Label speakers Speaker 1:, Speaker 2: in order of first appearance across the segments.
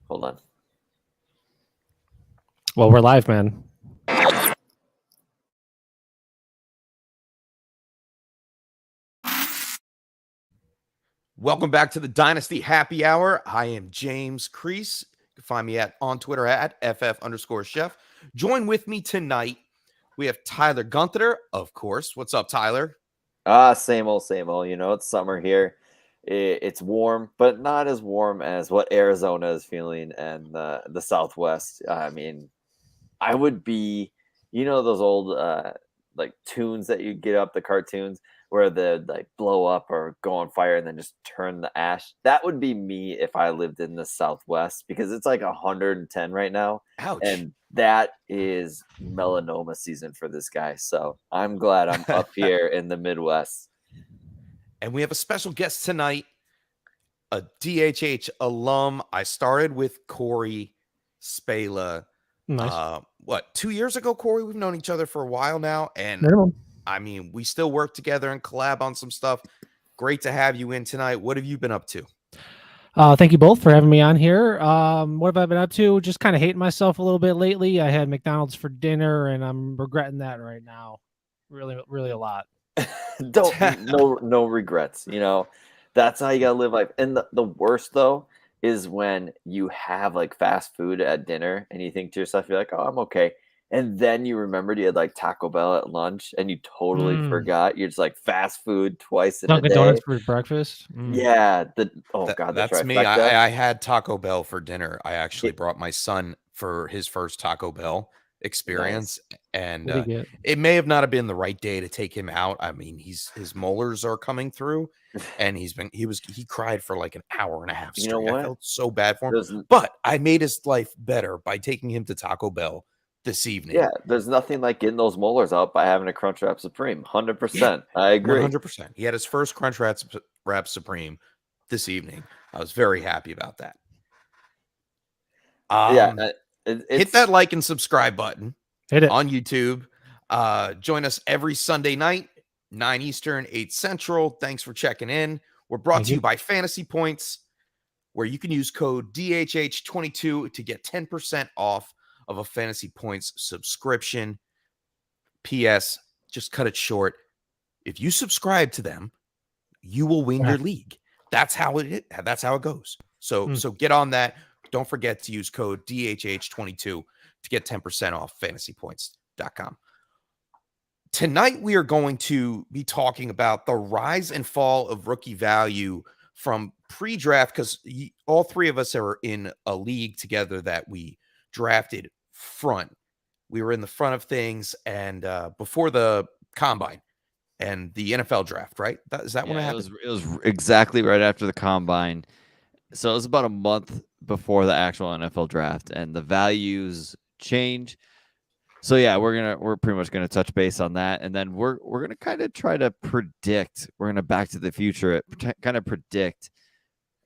Speaker 1: Hold on.
Speaker 2: Well, we're live, man.
Speaker 3: Welcome back to the Dynasty Happy Hour. I am James Crease. You can find me on Twitter at FF_chef. Join with me tonight. We have Tyler Gunther, of course. What's up, Tyler?
Speaker 1: Same old, same old. You know, it's summer here. It's warm, but not as warm as what Arizona is feeling and the Southwest. I mean, I would be, those old like tunes that you get up, the cartoons where they like blow up or go on fire and then just turn the ash. That would be me if I lived in the Southwest because it's like 110 right now.
Speaker 3: Ouch.
Speaker 1: And that is melanoma season for this guy. So I'm glad I'm up here in the Midwest.
Speaker 3: And we have a special guest tonight, a DHH alum. I started with Corey Spala.
Speaker 2: Nice.
Speaker 3: 2 years ago, Corey? We've known each other for a while now. And
Speaker 2: Minimum.
Speaker 3: I mean, we still work together and collab on some stuff. Great to have you in tonight. What have you been up to?
Speaker 2: Thank you both for having me on here. What have I been up to? Just kind of hating myself a little bit lately. I had McDonald's for dinner, and I'm regretting that right now. Really, really a lot.
Speaker 1: No regrets. That's how you gotta live life. And the worst though is when you have like fast food at dinner and you think to yourself, you're like, oh, I'm okay. And then you remembered you had like Taco Bell at lunch and you totally forgot. You're just like fast food twice in
Speaker 2: Dunkin'
Speaker 1: a day.
Speaker 2: Donuts for breakfast.
Speaker 1: Yeah. God,
Speaker 3: that's me. I had Taco Bell for dinner. I actually brought my son for his first Taco Bell experience.
Speaker 1: Nice.
Speaker 3: And it may have not been the right day to take him out. I mean, his molars are coming through and he cried for like an hour and a half straight.
Speaker 1: You know what?
Speaker 3: I felt so bad for him. But I made his life better by taking him to Taco Bell this evening.
Speaker 1: Yeah, there's nothing like getting those molars out by having a Crunchwrap Supreme. 100%. I agree.
Speaker 3: 100%. He had his first Crunchwrap Supreme this evening. I was very happy about that. Hit that like and subscribe button.
Speaker 2: Hit it
Speaker 3: on YouTube. Join us every Sunday night, 9 Eastern, 8 Central. Thanks for checking in. We're brought to you by Fantasy Points, where you can use code DHH22 to get 10% off of a Fantasy Points subscription. P.S. Just cut it short. If you subscribe to them, you will win your league. That's how it goes. So get on that. Don't forget to use code DHH22 to get 10% off fantasypoints.com. Tonight, we are going to be talking about the rise and fall of rookie value from pre-draft, because all three of us are in a league together that we drafted front. We were in the front of things and before the combine and the NFL draft, right? Is that when it happened?
Speaker 4: It was exactly right after the combine. So it was about a month before the actual NFL draft, and the values change. So yeah, we're pretty much gonna touch base on that, and then we're gonna kind of try to predict. We're gonna Back to the Future it, kind of predict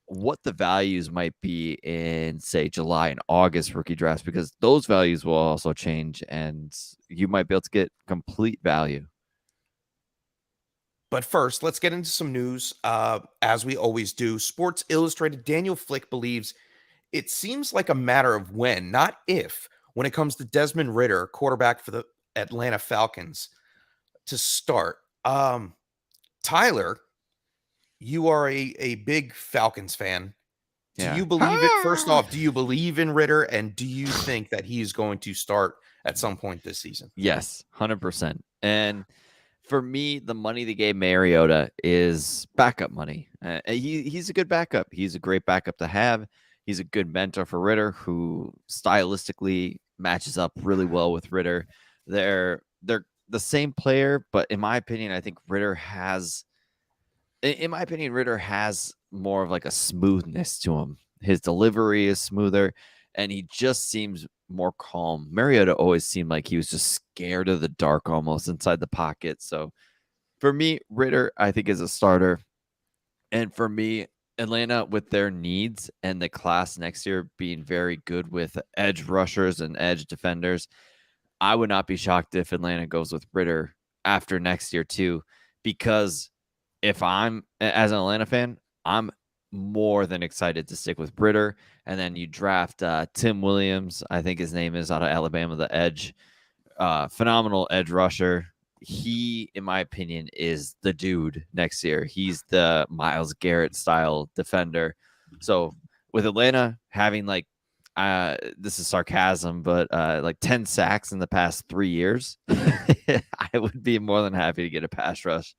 Speaker 4: what the values might be in, say, July and August rookie drafts, because those values will also change, and you might be able to get complete value.
Speaker 3: But first, let's get into some news. As we always do, Sports Illustrated Daniel Flick believes it seems like a matter of when, not if, when it comes to Desmond Ridder, quarterback for the Atlanta Falcons, to start. Tyler, you are a big Falcons fan. Do you believe it? First off, do you believe in Ridder, and do you think that he is going to start at some point this season?
Speaker 4: Yes, 100%. And for me, the money they gave Mariota is backup money. He's a good backup. He's a great backup to have. He's a good mentor for Ridder, who stylistically matches up really well with Ridder. They're the same player, but in my opinion, I think Ridder has more of like a smoothness to him. His delivery is smoother, and he just seems more calm. Mariota always seemed like he was just scared of the dark almost inside the pocket. So for me, Ridder, I think, is a starter. And for me, Atlanta, with their needs and the class next year being very good with edge rushers and edge defenders, I would not be shocked if Atlanta goes with Ridder after next year too, because if I'm, as an Atlanta fan, I'm more than excited to stick with Britter. And then you draft Tim Williams, I think his name is, out of Alabama, the edge. Phenomenal edge rusher. He, in my opinion, is the dude next year. He's the Myles Garrett style defender. So with Atlanta having like, this is sarcasm, but like 10 sacks in the past 3 years, I would be more than happy to get a pass rush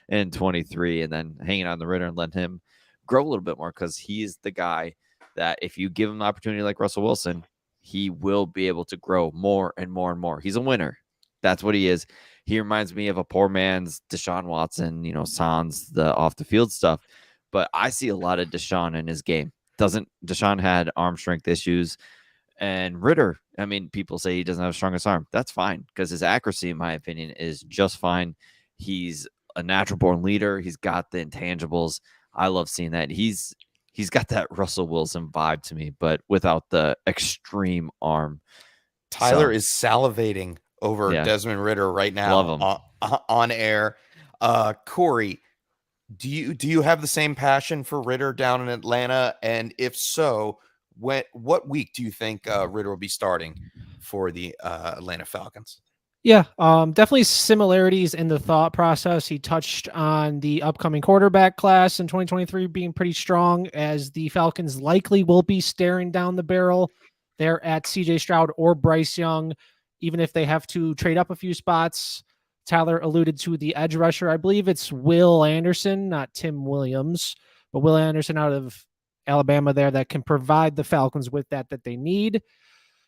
Speaker 4: in 23 and then hanging on the Ritter and let him grow a little bit more, because he's the guy that if you give him an opportunity like Russell Wilson, he will be able to grow more and more and more. He's a winner. That's what he is. He reminds me of a poor man's Deshaun Watson, sans the off the field stuff. But I see a lot of Deshaun in his game. Deshaun had arm strength issues, and Ritter, I mean, people say he doesn't have the strongest arm. That's fine, because his accuracy, in my opinion, is just fine. He's a natural born leader. He's got the intangibles. I love seeing that. He's got that Russell Wilson vibe to me, but without the extreme arm.
Speaker 3: Tyler is salivating over Desmond Ritter right now.
Speaker 4: Love him.
Speaker 3: On air. Corey, do you have the same passion for Ritter down in Atlanta? And if so, what week do you think Ritter will be starting for the Atlanta Falcons?
Speaker 2: Yeah, definitely similarities in the thought process. He touched on the upcoming quarterback class in 2023 being pretty strong, as the Falcons likely will be staring down the barrel there at CJ Stroud or Bryce Young, even if they have to trade up a few spots. Tyler alluded to the edge rusher. I believe it's Will Anderson, not Tim Williams, but Will Anderson out of Alabama there that can provide the Falcons with that they need.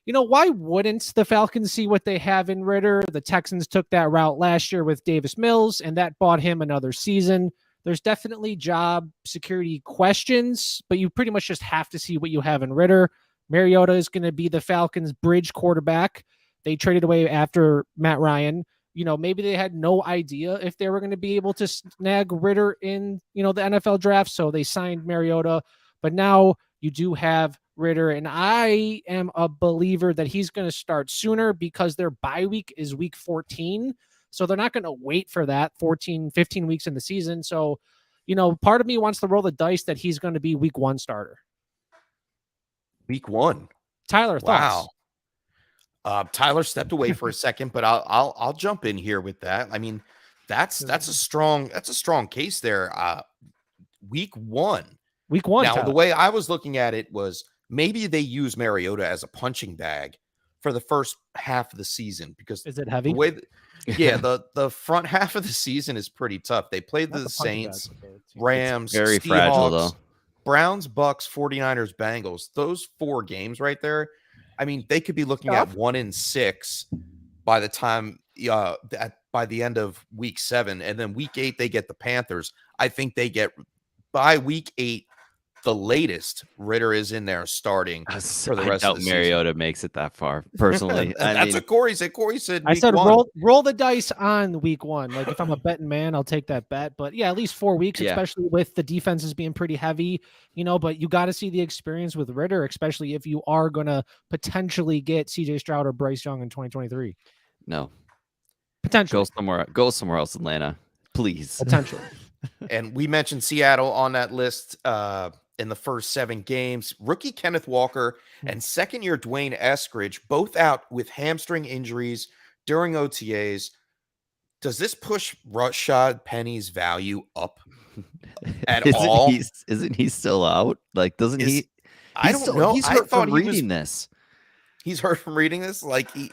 Speaker 2: Why wouldn't the Falcons see what they have in Ritter? The Texans took that route last year with Davis Mills, and that bought him another season. There's definitely job security questions, but you pretty much just have to see what you have in Ritter. Mariota is going to be the Falcons' bridge quarterback. They traded away after Matt Ryan. Maybe they had no idea if they were going to be able to snag Ritter in, the NFL draft, so they signed Mariota. But now you do have Ritter, and I am a believer that he's going to start sooner because their bye week is week 14. So they're not going to wait for that 14, 15 weeks in the season. So, part of me wants to roll the dice that he's going to be week 1 starter.
Speaker 3: Week 1.
Speaker 2: Tyler, thoughts?
Speaker 3: Wow. Tyler stepped away for a second, but I'll jump in here with that. I mean, that's a strong case there. Week 1.
Speaker 2: Week 1.
Speaker 3: Now,
Speaker 2: Tyler,
Speaker 3: the way I was looking at it was maybe they use Mariota as a punching bag for the first half of the season, because
Speaker 2: is it heavy?
Speaker 3: The way the front half of the season is pretty tough. They played the Saints, Rams,
Speaker 4: very
Speaker 3: Seahawks,
Speaker 4: fragile though.
Speaker 3: Browns, Bucks, 49ers, Bengals. Those 4 games right there, I mean, they could be looking at 1-6 by the time by the end of week 7, and then week 8 they get the Panthers. I think they get by week 8. The latest Ritter is in there starting for the rest of the season.
Speaker 4: Mariota makes it that far, personally.
Speaker 3: That's what Corey said. Corey said
Speaker 2: I said
Speaker 3: 1.
Speaker 2: roll the dice on week 1. Like, if I'm a betting man, I'll take that bet. But yeah, at least 4 weeks, especially with the defenses being pretty heavy, but you got to see the experience with Ritter, especially if you are going to potentially get CJ Stroud or Bryce Young in 2023.
Speaker 4: No.
Speaker 2: Potentially.
Speaker 4: Go somewhere else, Atlanta. Please.
Speaker 2: Potentially.
Speaker 3: And we mentioned Seattle on that list in the first 7 games. Rookie Kenneth Walker and second-year Dwayne Eskridge, both out with hamstring injuries during OTAs. Does this push Rashad Penny's value up at all?
Speaker 4: Isn't he still out? Like, doesn't he?
Speaker 3: I don't know.
Speaker 4: He's hurt from reading this.
Speaker 3: He's hurt from reading this? Like, he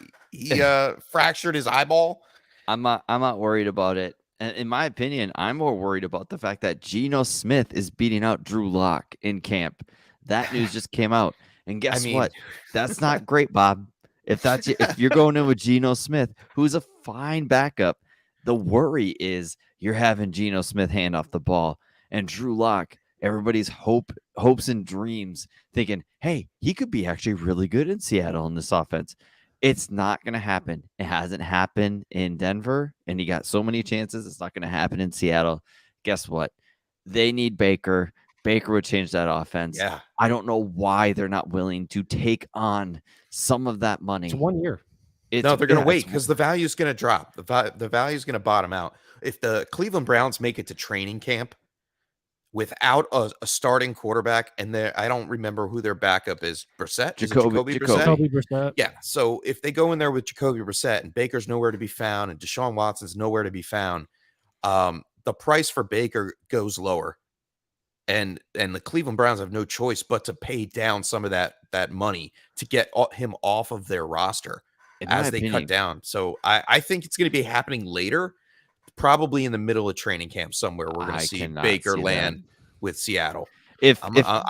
Speaker 3: fractured his eyeball?
Speaker 4: I'm not worried about it. And in my opinion, I'm more worried about the fact that Geno Smith is beating out Drew Lock in camp. That news just came out. And guess what? That's not great, Bob. If you're going in with Geno Smith, who's a fine backup, the worry is you're having Geno Smith hand off the ball, and Drew Lock, everybody's hopes and dreams, thinking, hey, he could be actually really good in Seattle in this offense. It's not going to happen. It hasn't happened in Denver, and he got so many chances. It's not going to happen in Seattle. Guess what? They need Baker. Baker would change that offense.
Speaker 3: Yeah.
Speaker 4: I don't know why they're not willing to take on some of that money.
Speaker 2: It's 1 year.
Speaker 3: No, they're going to wait because the value is going to drop. The value is going to bottom out. If the Cleveland Browns make it to training camp, without a starting quarterback, and I don't remember who their backup is. Brissett? Is it
Speaker 4: Jacoby.
Speaker 3: Brissett?
Speaker 2: Jacoby Brissett.
Speaker 3: Yeah. So if they go in there with Jacoby Brissett and Baker's nowhere to be found and Deshaun Watson's nowhere to be found, the price for Baker goes lower. And the Cleveland Browns have no choice but to pay down some of that money to get him off of their roster as they cut down. So I think it's going to be happening later, probably in the middle of training camp somewhere. We're going to see Baker land with Seattle. I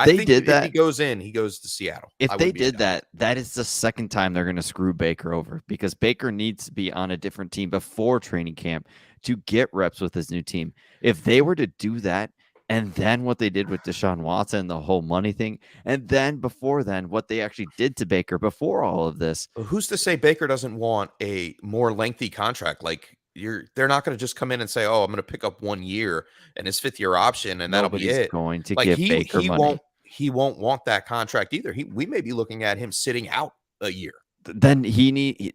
Speaker 3: think if he goes in, he goes to Seattle.
Speaker 4: If they did that, that is the second time they're going to screw Baker over, because Baker needs to be on a different team before training camp to get reps with his new team. If they were to do that, and then what they did with Deshaun Watson, the whole money thing, and then before then, what they actually did to Baker before all of this.
Speaker 3: Who's to say Baker doesn't want a more lengthy contract? Like, they're not going to just come in and say, "Oh, I'm going to pick up 1 year and his 5th-year option, and that'll be it."
Speaker 4: Going to give Baker money.
Speaker 3: He won't want that contract either. We may be looking at him sitting out a year.
Speaker 4: Then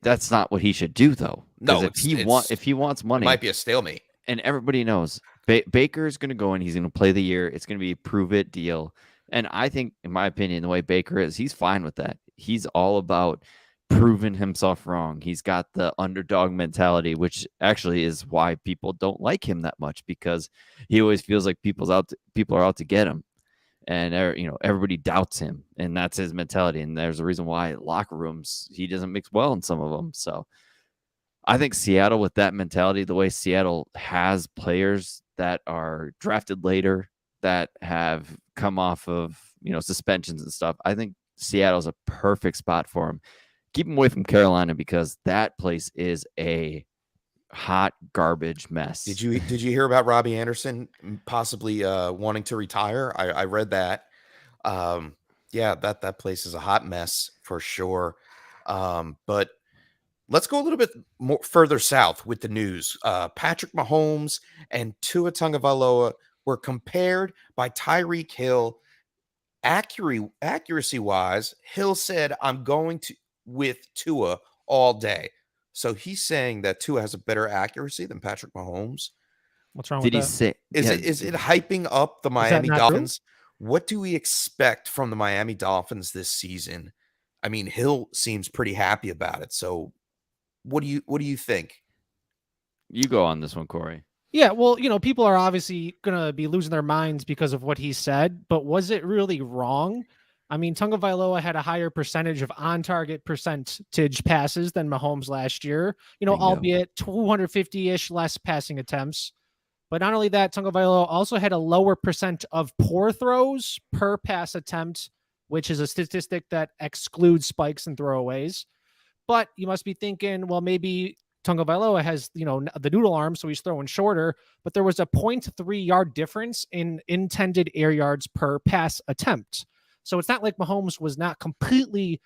Speaker 4: that's not what he should do, though.
Speaker 3: No,
Speaker 4: if he wants money,
Speaker 3: it might be a stalemate.
Speaker 4: And everybody knows Baker is going to go in. He's going to play the year. It's going to be a prove it deal. And I think, in my opinion, the way Baker is, he's fine with that. He's all about proving himself wrong. He's got the underdog mentality, which actually is why people don't like him that much, because he always feels like people are out to get him, and everybody doubts him, and that's his mentality. And there's a reason why locker rooms he doesn't mix well in some of them. So I think Seattle, with that mentality, the way Seattle has players that are drafted later, that have come off of suspensions and stuff, I think Seattle's a perfect spot for him. Keep him away from Carolina, because that place is a hot garbage mess.
Speaker 3: Did you hear about Robbie Anderson possibly wanting to retire? I read that. Yeah, that place is a hot mess for sure. But let's go a little bit more further south with the news. Patrick Mahomes and Tua Tagovailoa were compared by Tyreek Hill. Accuracy-wise, Hill said, "I'm going to with Tua all day." So he's saying that Tua has a better accuracy than Patrick Mahomes.
Speaker 2: What's wrong with that?
Speaker 3: Is it hyping up the Miami Dolphins? True? What do we expect from the Miami Dolphins this season? I mean, Hill seems pretty happy about it. So what do you think?
Speaker 4: You go on this one, Corey.
Speaker 2: Yeah, well, people are obviously going to be losing their minds because of what he said, but was it really wrong? I mean, Tagovailoa had a higher percentage of on-target percentage passes than Mahomes last year, albeit 250-ish less passing attempts. But not only that, Tagovailoa also had a lower percent of poor throws per pass attempt, which is a statistic that excludes spikes and throwaways. But you must be thinking, well, maybe Tagovailoa has, the noodle arm, so he's throwing shorter, but there was a 0.3 yard difference in intended air yards per pass attempt. So it's not like Mahomes was not completely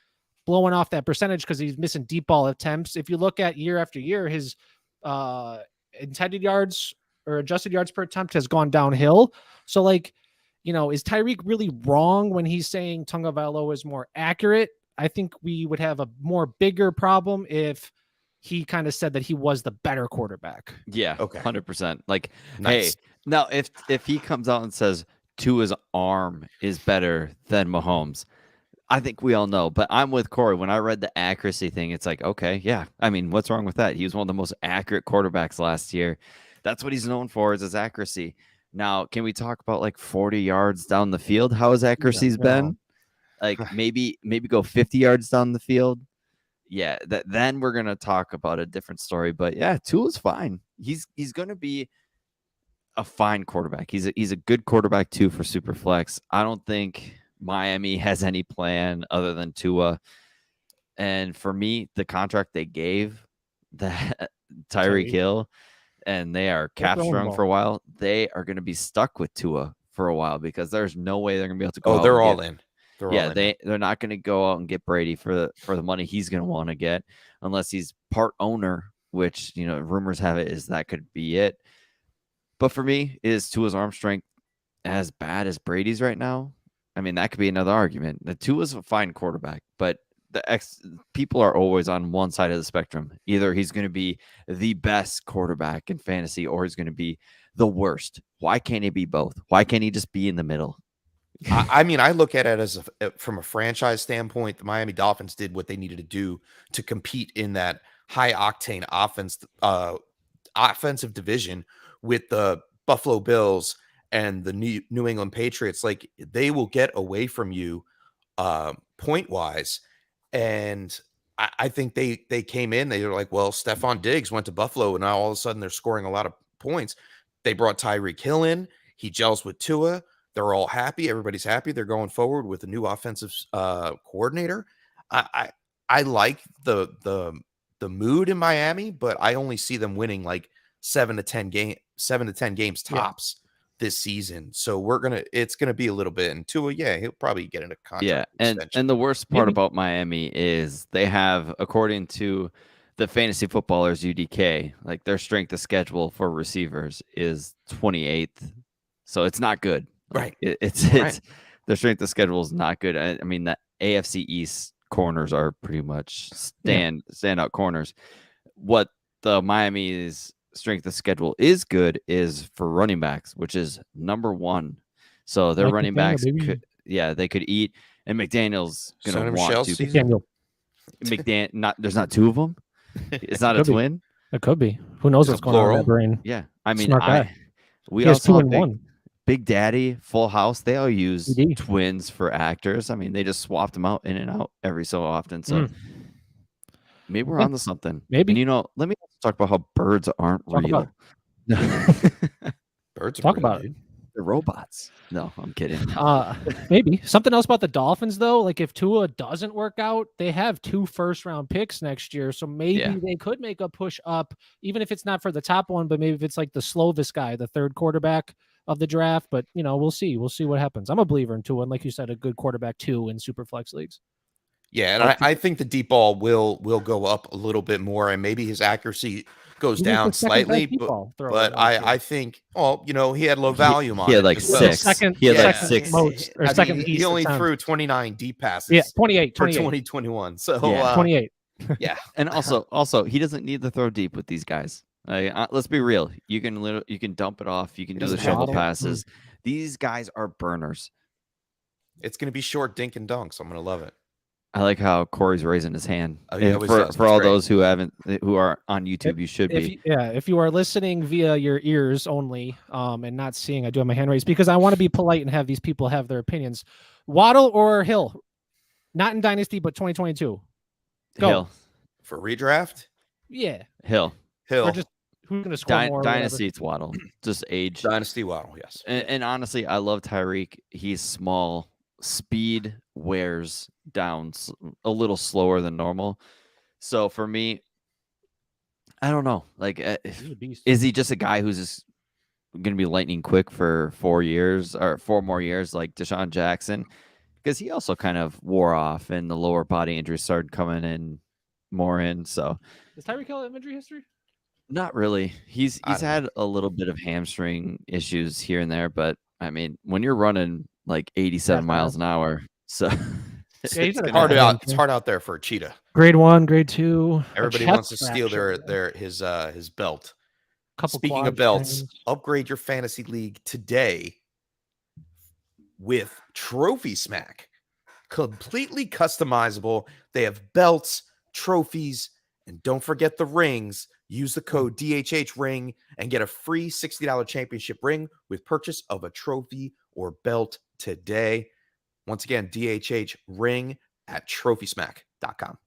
Speaker 2: blowing off that percentage because he's missing deep ball attempts. If you look at year after year, his intended yards or adjusted yards per attempt has gone downhill. So is Tyreek really wrong when he's saying Tagovailoa is more accurate? I think we would have a bigger problem if he kind of said that he was the better quarterback.
Speaker 4: Yeah, okay, 100%.
Speaker 3: Nice.
Speaker 4: Hey, now if he comes out and says Tua's arm is better than Mahomes, I think we all know. But I'm with Corey. When I read the accuracy thing, it's like, okay, yeah. I mean, what's wrong with that? He was one of the most accurate quarterbacks last year. That's what he's known for, is his accuracy. Now, can we talk about 40 yards down the field? How his accuracy's been? Maybe go 50 yards down the field. Yeah, then we're gonna talk about a different story. But yeah, Tua's fine. He's gonna be a fine quarterback. He's a good quarterback too for Superflex. I don't think Miami has any plan other than Tua. And for me, the contract they gave that Tyreek Hill, and they are cap strung for a while, they are going to be stuck with Tua for a while, because there's no way they're going to be able to go.
Speaker 3: Oh, they're all in.
Speaker 4: They're not going to go out and get Brady for the money he's going to want to get, unless he's part owner, which rumors have it is that could be it. But for me, is Tua's arm strength as bad as Brady's right now? I mean, that could be another argument. The Tua's a fine quarterback, but people are always on one side of the spectrum. Either he's going to be the best quarterback in fantasy, or he's going to be the worst. Why can't he be both? Why can't he just be in the middle?
Speaker 3: I mean, I look at it as from a franchise standpoint, the Miami Dolphins did what they needed to do to compete in that high octane offensive division with the Buffalo Bills and the New England Patriots. Like, they will get away from you point wise. And I think they came in, they were like, well, Stephon Diggs went to Buffalo and now all of a sudden they're scoring a lot of points. They brought Tyreek Hill in. He gels with Tua. They're all happy. Everybody's happy. They're going forward with a new offensive coordinator. I like the mood in Miami, but I only see them winning like 7 to 10 games tops this season. So it's gonna be a little bit. And Tua, he'll probably get in a contract extension.
Speaker 4: And the worst part about Miami is they have, according to the fantasy footballers UDK, like their strength of schedule for receivers is 28th. So it's not good.
Speaker 3: Right.
Speaker 4: It's their strength of schedule is not good. I mean, the AFC East corners are pretty much standout corners. What the Miami's strength of schedule is good is for running backs, which is number 1. So their running backs they could eat, and McDaniel's gonna want to. There's not 2 of them. It's not a twin.
Speaker 2: It could be. Who knows what's going on in that brain?
Speaker 4: Yeah, I mean,
Speaker 2: Smart guy.
Speaker 4: We
Speaker 2: he has
Speaker 4: also
Speaker 2: 2 and 1.
Speaker 4: Big Daddy, Full House, they all use twins for actors. I mean, they just swapped them out in and out every so often. So maybe we're onto something.
Speaker 2: Maybe.
Speaker 4: And, let me talk about how birds aren't real.
Speaker 3: Birds are
Speaker 2: talk
Speaker 3: real,
Speaker 2: about
Speaker 3: dude.
Speaker 2: it.
Speaker 4: They're robots. No, I'm kidding.
Speaker 2: Maybe. Something else about the Dolphins, though, like if Tua doesn't work out, they have 2 first-round picks next year. So maybe they could make a push up, even if it's not for the top one, but maybe if it's like the Slovis guy, the 3rd quarterback of the draft. But, we'll see. We'll see what happens. I'm a believer in Tua, and like you said, a good quarterback, too, in super flex leagues.
Speaker 3: Yeah, and I think the deep ball will go up a little bit more, and maybe his accuracy goes down slightly. But I think, he had low volume on it.
Speaker 4: He had like 6. He had like 6.
Speaker 2: Most, or second
Speaker 3: he only threw 29 deep passes.
Speaker 2: Yeah, 28
Speaker 3: for 2021. So
Speaker 2: 28.
Speaker 3: Yeah,
Speaker 4: and also he doesn't need to throw deep with these guys. Let's be real. You can dump it off. You can do the shovel passes. These guys are burners.
Speaker 3: It's going to be short dink and dunk, so I'm going to love it.
Speaker 4: I like how Corey's raising his hand. For all
Speaker 3: great.
Speaker 4: Those who are on YouTube, you should be.
Speaker 2: If you are listening via your ears only, and not seeing, I do have my hand raised because I want to be polite and have these people have their opinions. Waddle or Hill? Not in Dynasty, but 2022. Go.
Speaker 4: Hill.
Speaker 3: For redraft?
Speaker 2: Yeah.
Speaker 4: Hill.
Speaker 2: Or just who's going to score more?
Speaker 4: Dynasty, it's Waddle. Just age.
Speaker 3: Dynasty Waddle, yes.
Speaker 4: And honestly, I love Tyreek. He's small. Speed wears down a little slower than normal. So for me, I don't know. Like, is he just a guy who's just going to be lightning quick for 4 years or 4 more years like Deshaun Jackson? Because he also kind of wore off and the lower body injuries started coming in more in. So
Speaker 2: does Tyreek Hill have injury history?
Speaker 4: Not really. He's had a little bit of hamstring issues here and there, but I mean, when you're running like 87 miles an hour, so
Speaker 3: it's hard out there for a cheetah.
Speaker 2: Grade 1, grade 2.
Speaker 3: Everybody wants to steal his belt. Speaking of belts, upgrade your fantasy league today with Trophy Smack. Completely customizable. They have belts, trophies, and don't forget the rings. Use the code DHH ring and get a free $60 championship ring with purchase of a trophy or belt today. Once again, DHH ring at trophysmack.com.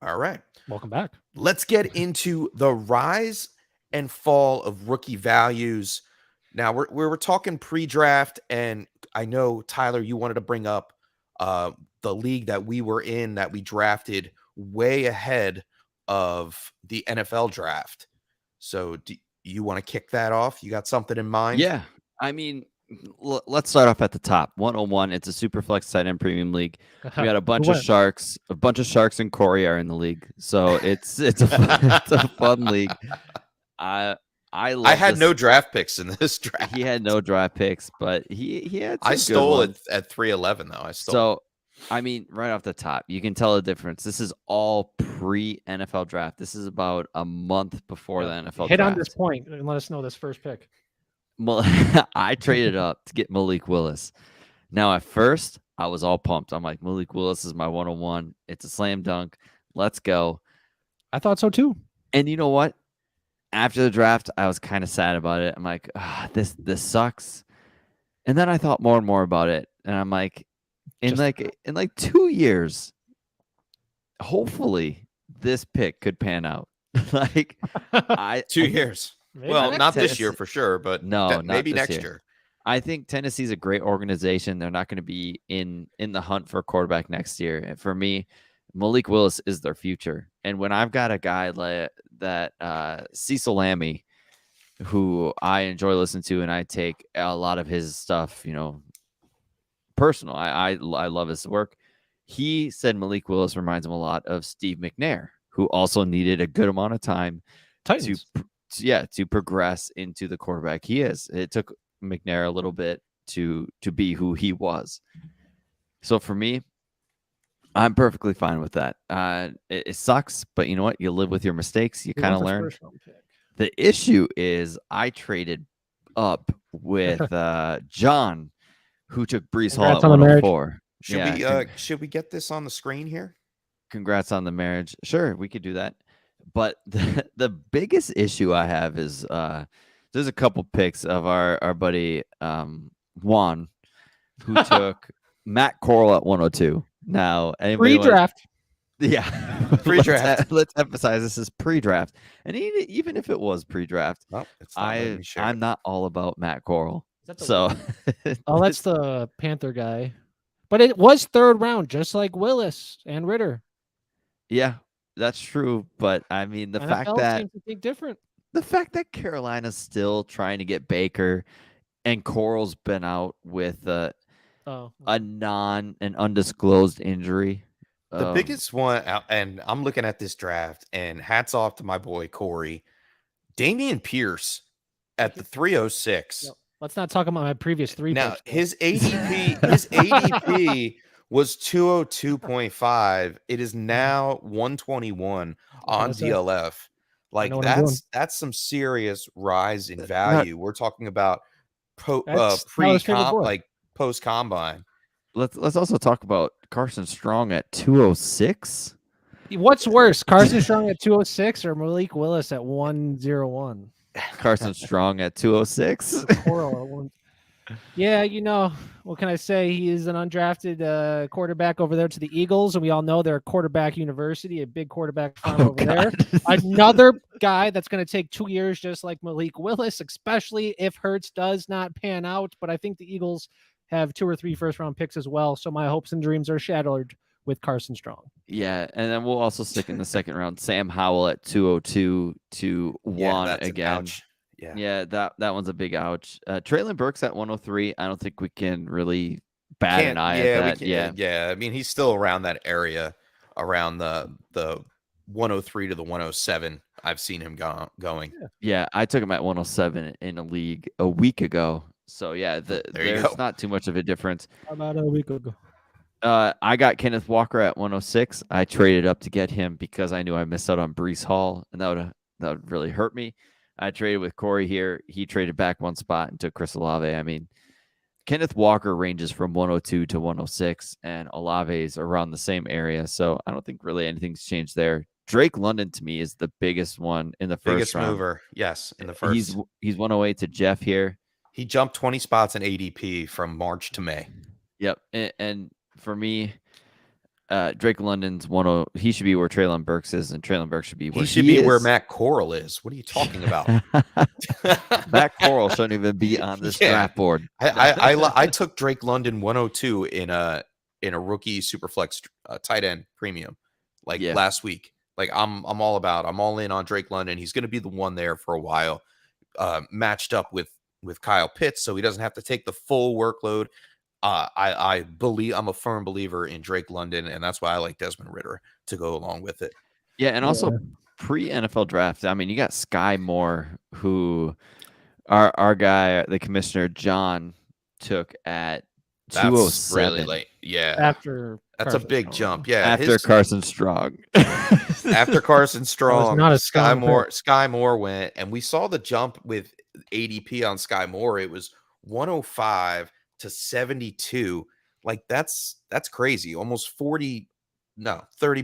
Speaker 3: All right.
Speaker 2: Welcome back.
Speaker 3: Let's get into the rise and fall of rookie values. Now, we're talking pre-draft, and I know, Tyler, you wanted to bring up the league that we were in that we drafted way ahead of the NFL draft. So do you want to kick that off? You got something in mind?
Speaker 4: Yeah. I mean, let's start off at the top. 101. It's a super flex tight end premium league. We got a bunch of sharks. A bunch of sharks and Corey are in the league. So it's a fun league. I
Speaker 3: had no draft picks in this draft.
Speaker 4: He had no draft picks, but he had.
Speaker 3: I stole it at 311 though.
Speaker 4: I mean, right off the top, you can tell the difference. This is all pre-NFL draft. This is about a month before the NFL
Speaker 2: Hit
Speaker 4: draft.
Speaker 2: on this point and let us know this first pick.
Speaker 4: I traded up to get Malik Willis. Now, at first, I was all pumped. I'm like, Malik Willis is my 101. It's a slam dunk. Let's go.
Speaker 2: I thought so too.
Speaker 4: And you know what? After the draft, I was kind of sad about it. I'm like, this sucks. And then I thought more and more about it, and I'm like, in 2 years, hopefully this pick could pan out. Like
Speaker 3: 2 years.
Speaker 2: Maybe.
Speaker 3: Well, not this
Speaker 4: Tennessee-
Speaker 3: year for sure, but
Speaker 4: No, not
Speaker 3: maybe
Speaker 4: this
Speaker 3: next
Speaker 4: year.
Speaker 3: year.
Speaker 4: I think Tennessee's a great organization. They're not going to be in the hunt for a quarterback next year. And for me, Malik Willis is their future. And when I've got a guy like that, Cecil Lammey, who I enjoy listening to, and I take a lot of his stuff, personal. I love his work. He said Malik Willis reminds him a lot of Steve McNair, who also needed a good amount of time
Speaker 2: Titans.
Speaker 4: to progress into the quarterback he is. It took McNair a little bit to be who he was. So for me, I'm perfectly fine with that. It sucks, but you know what? You live with your mistakes. You kind of learn. The issue is I traded up with John, who took Brees Hall at 104.
Speaker 3: Should we get this on the screen here?
Speaker 4: Congrats on the marriage. Sure, we could do that. But the biggest issue I have is there's a couple picks of our buddy Juan, who took Matt Corral at 102. Now,
Speaker 2: pre-draft.
Speaker 4: Pre-draft. Let's emphasize this is pre-draft. And even if it was pre-draft, I'm not all about Matt Corral. So,
Speaker 2: that's the Panther guy. But it was third round, just like Willis and Ritter.
Speaker 4: Yeah, that's true. But I mean, the fact that
Speaker 2: seems to think different.
Speaker 4: The fact that Carolina's still trying to get Baker, and Coral's been out with an undisclosed injury.
Speaker 3: The biggest one, and I'm looking at this draft, and hats off to my boy Corey, Dameon Pierce at the 306.
Speaker 2: Yep. Let's not talk about my previous three.
Speaker 3: Now
Speaker 2: picks,
Speaker 3: his ADP was 202.5. It is now 121 on DLF. Like that's some serious rise in value. We're talking about pre-comp, like post combine.
Speaker 4: Let's also talk about Carson Strong at 206.
Speaker 2: What's worse, Carson Strong at 206 or Malik Willis at 101?
Speaker 4: Carson Strong at 206.
Speaker 2: Yeah, what can I say? He is an undrafted quarterback over there to the Eagles, and we all know they're a quarterback university, a big quarterback farm over there. Another guy that's going to take 2 years, just like Malik Willis, especially if Hurts does not pan out. But I think the Eagles have 2 or 3 first-round picks as well, so my hopes and dreams are shattered with Carson Strong.
Speaker 4: Yeah, and then we'll also stick in the second round. Sam Howell at 202 to 1 again. Yeah, that one's a big ouch. Traylon Burks at 103. I don't think we can really bat an eye at that.
Speaker 3: Yeah. I mean, he's still around that area, around the 103 to the 107. I've seen him going.
Speaker 4: Yeah, I took him at 107 in a league a week ago. So yeah, there's not too much of a difference.
Speaker 2: About a week ago.
Speaker 4: I got Kenneth Walker at 106. I traded up to get him because I knew I missed out on Brees Hall, and that would really hurt me. I traded with Corey here. He traded back one spot and took Chris Olave. I mean, Kenneth Walker ranges from 102 to 106, and Olave is around the same area. So I don't think really anything's changed there. Drake London to me is the biggest one in the first round.
Speaker 3: Mover. Yes, in the first.
Speaker 4: He's 108 to Jeff here.
Speaker 3: He jumped 20 spots in ADP from March to May.
Speaker 4: Yep, and for me, Drake London's he should be where Traylon Burks is, and Traylon Burks should be where
Speaker 3: where Matt Corral is. What are you talking about?
Speaker 4: Matt Corral shouldn't even be on this draft board.
Speaker 3: I took Drake London 102 in a rookie superflex tight end premium last week. Like I'm all in on Drake London. He's going to be the one there for a while, matched up with Kyle Pitts, so he doesn't have to take the full workload. I believe I'm a firm believer in Drake London, and that's why I like Desmond Ridder to go along with it.
Speaker 4: Yeah, and also pre-NFL draft, I mean, you got Sky Moore, who our guy, the commissioner John, took at 207.
Speaker 3: Really late. Yeah.
Speaker 2: After
Speaker 3: That's a
Speaker 2: Carson
Speaker 3: big
Speaker 2: Strong.
Speaker 3: jump. Yeah.
Speaker 4: After Carson Strong.
Speaker 3: After Carson Strong,
Speaker 2: not a
Speaker 3: Sky
Speaker 2: strong
Speaker 3: Moore,
Speaker 2: pick.
Speaker 3: Sky Moore went, and we saw the jump with ADP on Sky Moore. It was 105 to 72. Like that's crazy. Almost 30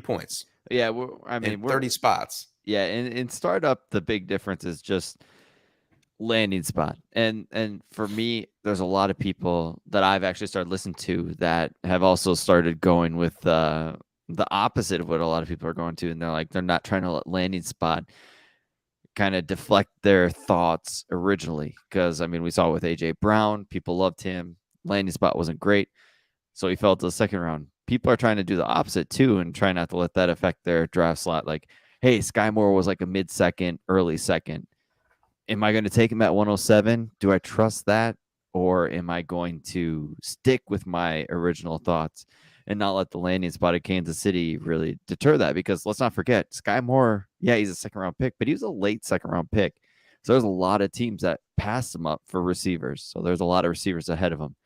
Speaker 3: points
Speaker 4: Yeah,
Speaker 3: in 30 spots.
Speaker 4: Yeah, in startup, the big difference is just landing spot. And for me, there's a lot of people that I've actually started listening to that have also started going with the opposite of what a lot of people are going to, and they're not trying to let landing spot kind of deflect their thoughts originally. Because I mean, we saw with AJ Brown, people loved him. Landing spot wasn't great, so he fell to the second round. People are trying to do the opposite too, and try not to let that affect their draft slot. Like, hey, Sky Moore was like a mid-second, early second. Am I going to take him at 107? Do I trust that? Or am I going to stick with my original thoughts and not let the landing spot of Kansas City really deter that? Because let's not forget, Sky Moore, yeah, he's a second-round pick, but he was a late second-round pick. So there's a lot of teams that passed him up for receivers. So there's a lot of receivers ahead of him.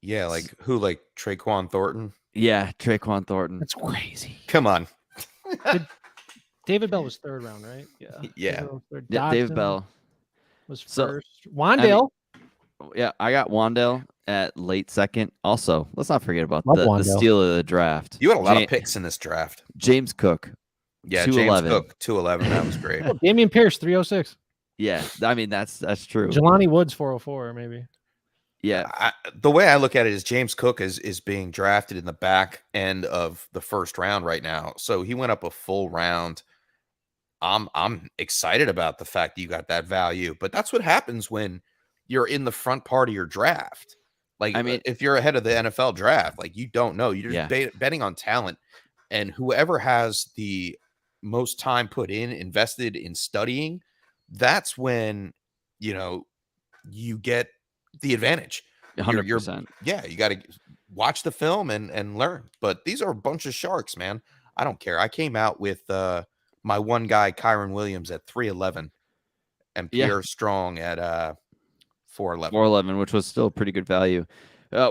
Speaker 3: Yeah, like who? Like Traquan Thornton?
Speaker 4: Yeah, Traquan Thornton.
Speaker 2: That's crazy.
Speaker 3: Come on.
Speaker 2: David Bell was third round, right? Yeah.
Speaker 3: Yeah.
Speaker 4: Yeah, David Bell
Speaker 2: was
Speaker 4: So,
Speaker 2: first. Wandale.
Speaker 4: Yeah, I got Wandale at late second. Also, let's not forget about
Speaker 2: Love
Speaker 4: the
Speaker 2: Wandale.
Speaker 4: steal of the draft.
Speaker 3: You had a lot of picks in this draft.
Speaker 4: James Cook.
Speaker 3: Yeah,
Speaker 4: 211.
Speaker 3: James Cook, 211. That was great.
Speaker 2: Damian Pierce, 306.
Speaker 4: Yeah, I mean that's true.
Speaker 2: Jelani Woods, 404, maybe.
Speaker 4: Yeah,
Speaker 3: The way I look at it is James Cook is being drafted in the back end of the first round right now. So he went up a full round. I'm excited about the fact that you got that value, but that's what happens when you're in the front part of your draft. Like, I mean, if you're ahead of the NFL draft, like you don't know, you're just betting on talent, and whoever has the most time put invested in studying, that's when, you get the advantage.
Speaker 4: 100%.
Speaker 3: Yeah, you got to watch the film and learn. But these are a bunch of sharks, man. I don't care. I came out with my one guy, Kyron Williams, at 311, and Pierre Strong at 411.
Speaker 4: 411, which was still a pretty good value.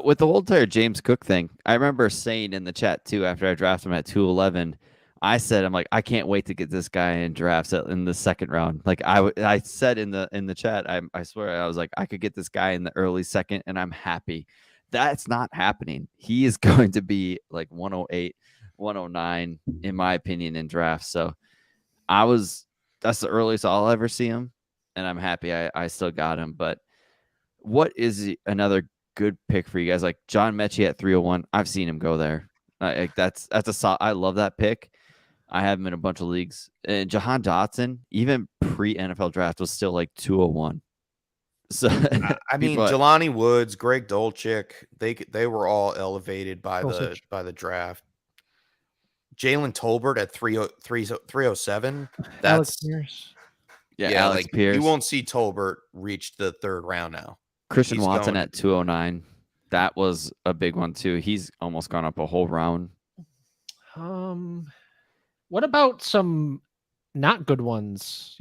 Speaker 4: With the whole entire James Cook thing, I remember saying in the chat too, after I drafted him at 211, I said, I'm like, I can't wait to get this guy in drafts in the second round. Like I said in the chat, I swear, I was like, I could get this guy in the early second and I'm happy. That's not happening. He is going to be like 108, 109, in my opinion, in drafts. So that's the earliest I'll ever see him. And I'm happy I still got him. But what is another good pick for you guys? Like John Mechie at 301. I've seen him go there. Like that's I love that pick. I have him in a bunch of leagues. And Jahan Dotson, even pre-NFL draft, was still like 201. So
Speaker 3: I mean, Jelani Woods, Greg Dolchik, they were all elevated by the draft. Jalen Tolbert at 307.
Speaker 2: Alex Pierce.
Speaker 4: Alex Pierce.
Speaker 3: You won't see Tolbert reach the third round now.
Speaker 4: Christian Watson at 209. That was a big one too. He's almost gone up a whole round.
Speaker 2: What about some not good ones?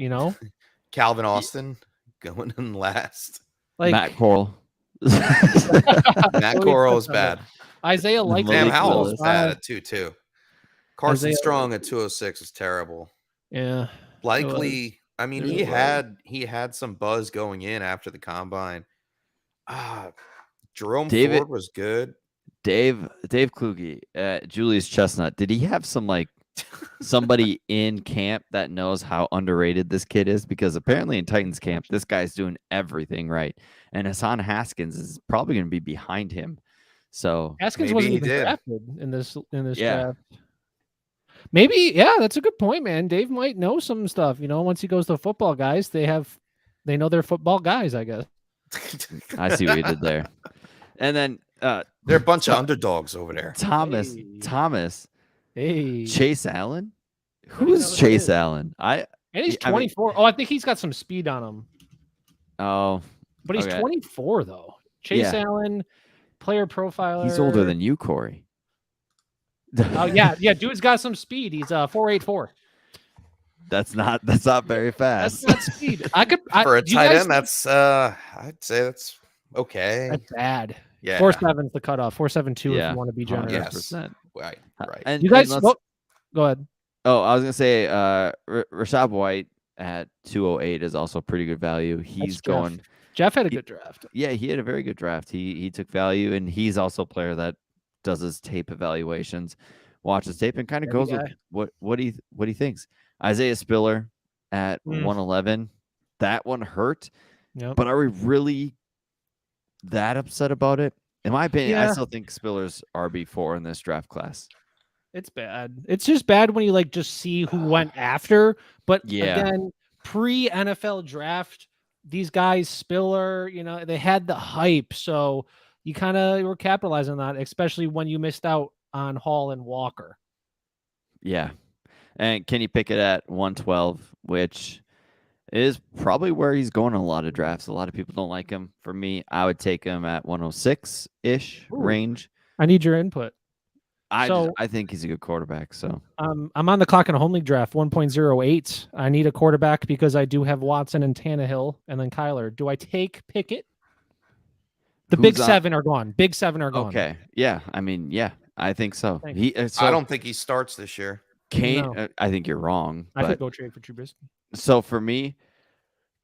Speaker 3: Calvin Austin going in last.
Speaker 2: Like
Speaker 4: Matt Corral.
Speaker 3: Matt Corral is bad.
Speaker 2: Isaiah Likely.
Speaker 3: Sam Howell's bad at 2-2. Carson Strong at 206 is terrible.
Speaker 2: Yeah.
Speaker 3: Likely, I mean, he had some buzz going in after the combine. Jerome Ford was good.
Speaker 4: Dave Kluge at Julius Chestnut. Did he have somebody in camp that knows how underrated this kid is? Because apparently in Titans camp, this guy's doing everything right. And Hassan Haskins is probably going to be behind him. So
Speaker 2: Haskins wasn't even drafted in this draft.
Speaker 5: Maybe, that's a good point, man. Dave might know some stuff. Once he goes to football guys, they know they're football guys, I guess.
Speaker 4: I see what you did there. And then
Speaker 3: they're a bunch of underdogs over there.
Speaker 4: Thomas.
Speaker 5: Hey.
Speaker 4: Chase Allen? Who's Chase Allen?
Speaker 5: And he's 24. I think he's got some speed on him.
Speaker 4: Oh.
Speaker 5: But he's 24 though. Chase Allen, player profiler.
Speaker 4: He's older than you, Corey.
Speaker 5: Oh yeah, dude's got some speed. He's 4.84.
Speaker 4: That's not very fast.
Speaker 5: That's not speed.
Speaker 3: For a tight end, that's I'd say that's okay.
Speaker 5: That's bad.
Speaker 3: Yeah.
Speaker 5: 4.7 is the cutoff. 4.72 if you want to be generous.
Speaker 3: Yes. Right.
Speaker 4: And
Speaker 2: You guys,
Speaker 4: and
Speaker 2: go ahead.
Speaker 4: Oh, I was gonna say, Rashad White at 208 is also pretty good value. He's
Speaker 2: Jeff.
Speaker 4: going.
Speaker 2: Jeff had a
Speaker 4: he-
Speaker 2: good draft.
Speaker 4: Yeah, he had a very good draft. He took value, and he's also a player that does his tape evaluations, watches tape, and kind of
Speaker 2: Heavy
Speaker 4: goes
Speaker 2: guy.
Speaker 4: with what he thinks. Isaiah Spiller at 111, that one hurt.
Speaker 2: Yep.
Speaker 4: But are we really that upset about it? In my opinion, I
Speaker 2: Yeah.
Speaker 4: still think Spiller's RB4 in this draft class.
Speaker 2: It's bad. It's just bad when you like just see who went after. But
Speaker 4: Yeah.
Speaker 2: again, pre NFL draft, these guys, Spiller, they had the hype. So you kind of were capitalizing on that, especially when you missed out on Hall and Walker.
Speaker 4: Yeah. And Kenny Pickett at 112, which is probably where he's going in a lot of drafts. A lot of people don't like him. For me, I would take him at 106-ish range.
Speaker 2: I need your input.
Speaker 4: I think he's a good quarterback. So
Speaker 2: I'm on the clock in a home league draft, 1.08. I need a quarterback because I do have Watson and Tannehill and then Kyler. Do I take Pickett? The big seven are gone. Big seven are gone.
Speaker 4: Okay. Yeah. I mean, yeah, I think so.
Speaker 3: I don't think he starts this year.
Speaker 4: Kane,
Speaker 2: No.
Speaker 4: I think you're wrong.
Speaker 2: I could go trade for Trubisky.
Speaker 4: So for me,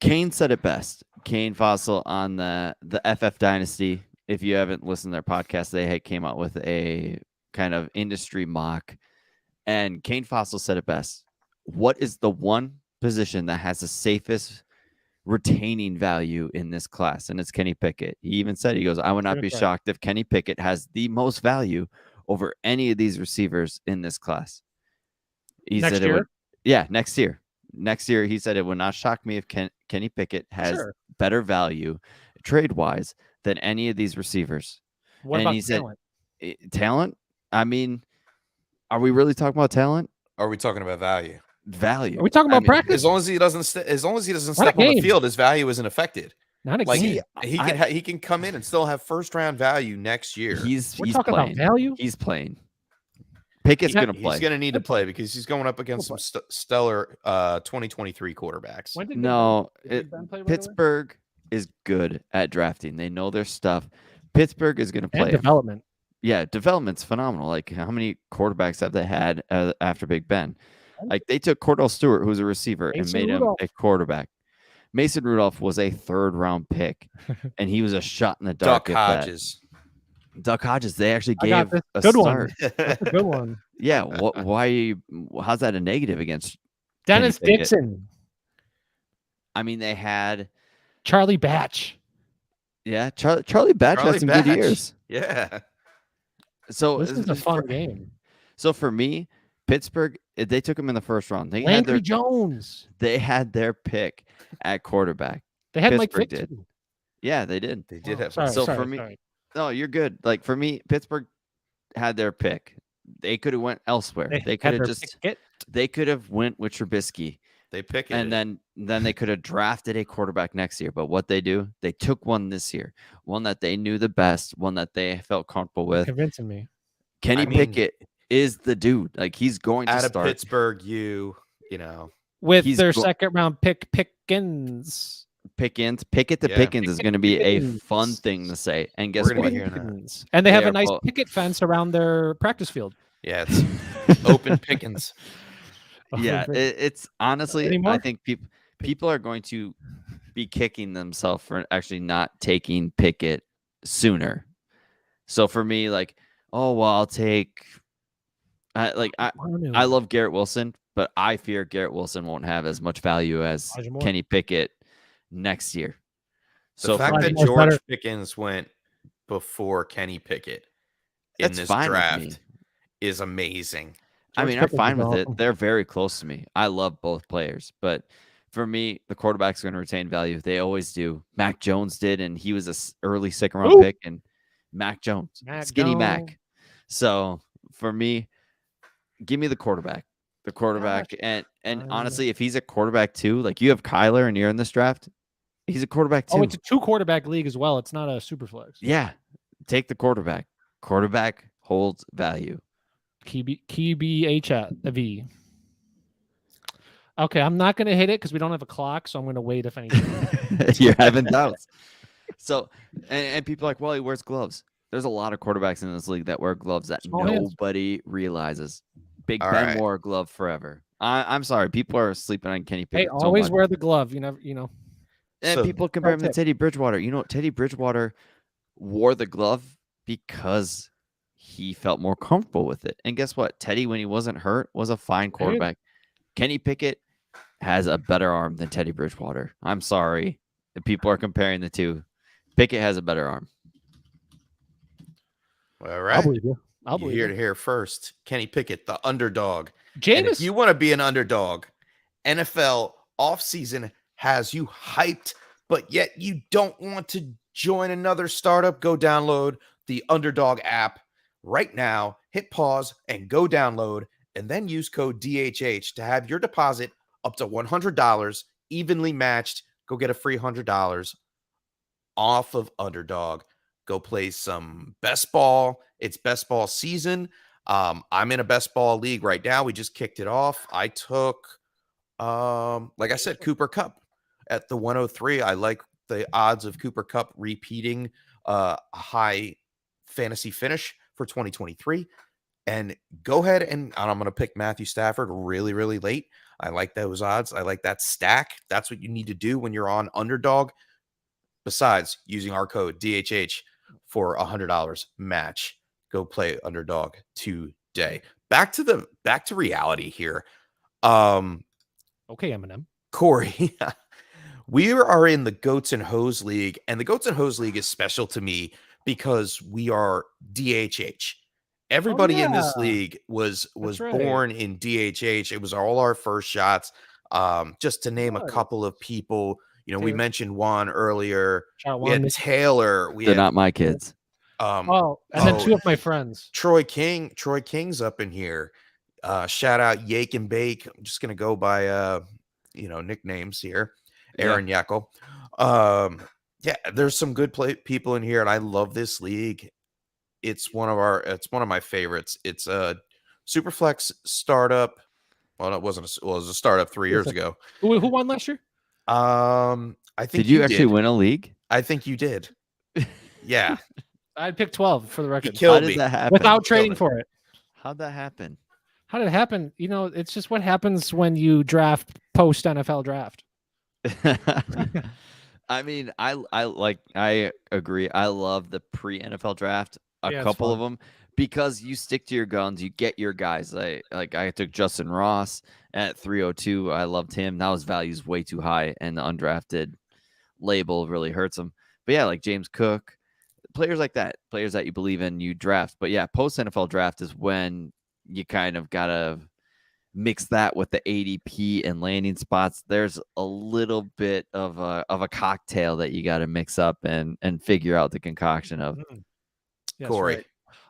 Speaker 4: Kane said it best. Kane Fossil on the FF Dynasty. If you haven't listened to their podcast, they came out with a kind of industry mock, and Kane Fossil said it best. What is the one position that has the safest retaining value in this class? And it's Kenny Pickett. He even said, he goes, I would not be shocked if Kenny Pickett has the most value over any of these receivers in this class. He
Speaker 2: next
Speaker 4: said
Speaker 2: year?
Speaker 4: it would, yeah, next year. Next year, he said it would not shock me if Kenny Pickett has better value trade-wise than any of these receivers.
Speaker 2: What
Speaker 4: and
Speaker 2: about
Speaker 4: he
Speaker 2: talent?
Speaker 4: Said, talent? I mean, are we really talking about talent?
Speaker 3: Are we talking about value?
Speaker 4: Value.
Speaker 2: Are we talking about practice?
Speaker 3: As long as he doesn't step on the
Speaker 2: game.
Speaker 3: field, his value isn't affected.
Speaker 2: Not a
Speaker 3: Like
Speaker 2: game.
Speaker 3: he can come in and still have first round value next year.
Speaker 2: We're
Speaker 4: He's
Speaker 2: talking
Speaker 4: playing.
Speaker 2: about value.
Speaker 4: He's playing. Pickett's going to play.
Speaker 3: He's going to need to play because he's going up against some stellar 2023 quarterbacks.
Speaker 2: When did
Speaker 4: No,
Speaker 2: Big Ben play right away?
Speaker 4: Pittsburgh is good at drafting. They know their stuff. Pittsburgh is going to play.
Speaker 2: And development.
Speaker 4: Yeah, development's phenomenal. Like, how many quarterbacks have they had after Big Ben? Like, they took Cordell Stewart, who's a receiver, and made him a quarterback. Mason Rudolph was a third-round pick, and he was a shot in the dark.
Speaker 3: Duck Hodges.
Speaker 4: Duck Hodges. They actually gave a
Speaker 2: good
Speaker 4: start.
Speaker 2: one. That's a good one.
Speaker 4: Yeah. Why? How's that a negative against
Speaker 2: Dennis
Speaker 4: Kenny Pickett?
Speaker 2: Dixon,
Speaker 4: I mean, they had
Speaker 2: Charlie Batch.
Speaker 4: yeah. Charlie Batch had some good years.
Speaker 3: Yeah.
Speaker 4: So
Speaker 2: This is a fun game.
Speaker 4: So for me, Pittsburgh, they took him in the first round. They
Speaker 2: Landry Jones.
Speaker 4: They had their pick at quarterback.
Speaker 2: They had Mike
Speaker 4: Pittsburgh
Speaker 2: Vick.
Speaker 4: did.
Speaker 2: too.
Speaker 4: Yeah, they did.
Speaker 3: They did
Speaker 2: Oh,
Speaker 3: have
Speaker 2: sorry,
Speaker 4: So
Speaker 2: sorry,
Speaker 4: for me-
Speaker 2: sorry.
Speaker 4: No, you're good. Like for me, Pittsburgh had their pick. They could have went elsewhere. They could
Speaker 2: had
Speaker 4: have
Speaker 2: their
Speaker 4: just.
Speaker 2: pick.
Speaker 4: They could have went with Trubisky,
Speaker 3: They pick it.
Speaker 4: and then they could have drafted a quarterback next year. But what they do, they took one this year, one that they knew the best, one that they felt comfortable with.
Speaker 2: Convincing me.
Speaker 4: Kenny
Speaker 3: I mean-
Speaker 4: Pickett is the dude. Like he's going to
Speaker 3: out of
Speaker 4: start.
Speaker 3: Pittsburgh, you know.
Speaker 2: With
Speaker 4: He's
Speaker 2: their
Speaker 4: go-
Speaker 2: second round pick, Pickens.
Speaker 4: Pickett to
Speaker 3: Yeah.
Speaker 4: Pickens is going to be a
Speaker 2: Pickens.
Speaker 4: fun thing to say. And guess
Speaker 3: We're gonna
Speaker 4: what?
Speaker 3: be hearing that.
Speaker 2: Pickens. And they have
Speaker 4: Yeah,
Speaker 2: a nice
Speaker 4: well-
Speaker 2: picket fence around their practice field.
Speaker 3: Yeah, it's open pickings.
Speaker 4: Yeah, it's honestly,
Speaker 2: Anymore?
Speaker 4: I think people are going to be kicking themselves for actually not taking Pickett sooner. So for me, like, oh well, I'll take. I love Garrett Wilson, but I fear Garrett Wilson won't have as much value as
Speaker 2: Elijah Moore.
Speaker 4: Kenny Pickett next year.
Speaker 3: The
Speaker 4: So
Speaker 3: fact
Speaker 4: for
Speaker 3: that
Speaker 4: me,
Speaker 2: Moore's
Speaker 3: George
Speaker 2: better.
Speaker 3: Pickens went before Kenny Pickett in
Speaker 4: That's
Speaker 3: this
Speaker 4: fine with me.
Speaker 3: draft is amazing.
Speaker 4: I
Speaker 2: George
Speaker 4: mean, I'm
Speaker 2: Pickens
Speaker 4: fine
Speaker 2: is
Speaker 4: with it.
Speaker 2: awesome.
Speaker 4: They're very close to me. I love both players, but for me, the quarterback's going to retain value. They always do. Mac Jones did, and he was a early second round
Speaker 2: Ooh.
Speaker 4: pick. And Mac Jones, skinny
Speaker 2: Jones.
Speaker 4: Mac. So for me, give me the quarterback. The quarterback, and honestly, if he's a quarterback too, like you have Kyler and you're in this draft, he's a quarterback too.
Speaker 2: Oh, it's a 2-quarterback league as well. It's not a super flex.
Speaker 4: Yeah, take the quarterback. Quarterback holds value.
Speaker 2: KBH at the V. Okay, I'm not going to hit it because we don't have a clock, so I'm going to wait if anything.
Speaker 4: You're having doubts. So, and people are like, well, he wears gloves. there's a lot of quarterbacks in this league that wear gloves that
Speaker 2: Small hands.
Speaker 4: nobody realizes. Big
Speaker 3: All
Speaker 4: Ben
Speaker 3: right.
Speaker 4: wore a glove forever. I'm sorry, people are sleeping on Kenny
Speaker 2: Hey,
Speaker 4: Pickett so
Speaker 2: always
Speaker 4: much.
Speaker 2: wear the glove. You never,
Speaker 4: And
Speaker 3: So-
Speaker 4: people compare him to
Speaker 2: tip.
Speaker 4: Teddy Bridgewater. You know, Teddy Bridgewater wore the glove because he felt more comfortable with it. And guess what? Teddy, when he wasn't hurt, was a fine quarterback. Kenny Pickett has a better arm than Teddy Bridgewater. I'm sorry if people are comparing the two. Pickett has a better arm.
Speaker 3: All
Speaker 2: I'll
Speaker 3: right.
Speaker 2: believe you. I'll
Speaker 3: You
Speaker 2: believe
Speaker 3: hear
Speaker 2: you.
Speaker 3: it here first. Kenny Pickett, the underdog. And
Speaker 2: Jameis.
Speaker 3: if you want to be an underdog, NFL offseason has you hyped, but yet you don't want to join another startup, go download the Underdog app right now. Hit pause and go download, and then use code DHH to have your deposit up to $100 evenly matched. Go get a free $100 off of Underdog. Go play some best ball. It's best ball season. I'm in a best ball league right now. We just kicked it off. I took, like I said, Cooper Cup at the 103. I like the odds of Cooper Cup repeating a high fantasy finish for 2023. And go ahead and I'm going to pick Matthew Stafford really, really late. I like those odds. I like that stack. That's what you need to do when you're on Underdog. Besides using our code DHH for $100 match, go play Underdog today. Back to reality here.
Speaker 2: Okay, Eminem.
Speaker 3: Corey, we are in the Goats and Hose League, and the Goats and Hose League is special to me because we are DHH. Everybody in this
Speaker 2: yeah.
Speaker 3: league was
Speaker 2: That's right.
Speaker 3: born in DHH. It was all our first shots. Just to name a
Speaker 2: Right.
Speaker 3: couple of people, we
Speaker 2: Taylor.
Speaker 3: mentioned Juan earlier.
Speaker 2: Shout
Speaker 3: We had
Speaker 2: one.
Speaker 3: Taylor. We
Speaker 4: They're
Speaker 3: had
Speaker 4: not my kids.
Speaker 2: Oh, and then two of my friends.
Speaker 3: Troy King. Troy King's up in here. Shout out Yake and Bake. I'm just gonna go by nicknames here. Aaron Yackel. Yeah, there's some good people in here, and I love this league. It's one of my favorites. It's a Superflex startup. Well, it wasn't. It was a startup 3 years ago.
Speaker 2: Who won last year?
Speaker 3: I think
Speaker 4: Did you actually win a league?
Speaker 3: I think you did. Yeah,
Speaker 2: I picked 12 for the
Speaker 3: he
Speaker 2: record.
Speaker 4: How
Speaker 3: killed
Speaker 4: did
Speaker 3: me.
Speaker 4: that happen?
Speaker 2: Without
Speaker 3: Killed
Speaker 2: trading
Speaker 3: me.
Speaker 2: for it.
Speaker 4: How'd that happen?
Speaker 2: How did it happen? It's just what happens when you draft post NFL draft.
Speaker 4: I mean, I agree. I love the pre NFL draft. A
Speaker 2: Yeah, it's
Speaker 4: couple of
Speaker 2: fun.
Speaker 4: them because you stick to your guns. You get your guys. I took Justin Ross at 302. I loved him. Now his value's way too high, and the undrafted label really hurts him. But yeah, like James Cook, players like that, players that you believe in, you draft. But yeah, post NFL draft is when you kind of gotta mix that with the ADP and landing spots. There's a little bit of a cocktail that you got to mix up and figure out the concoction of.
Speaker 2: Yes,
Speaker 3: Corey.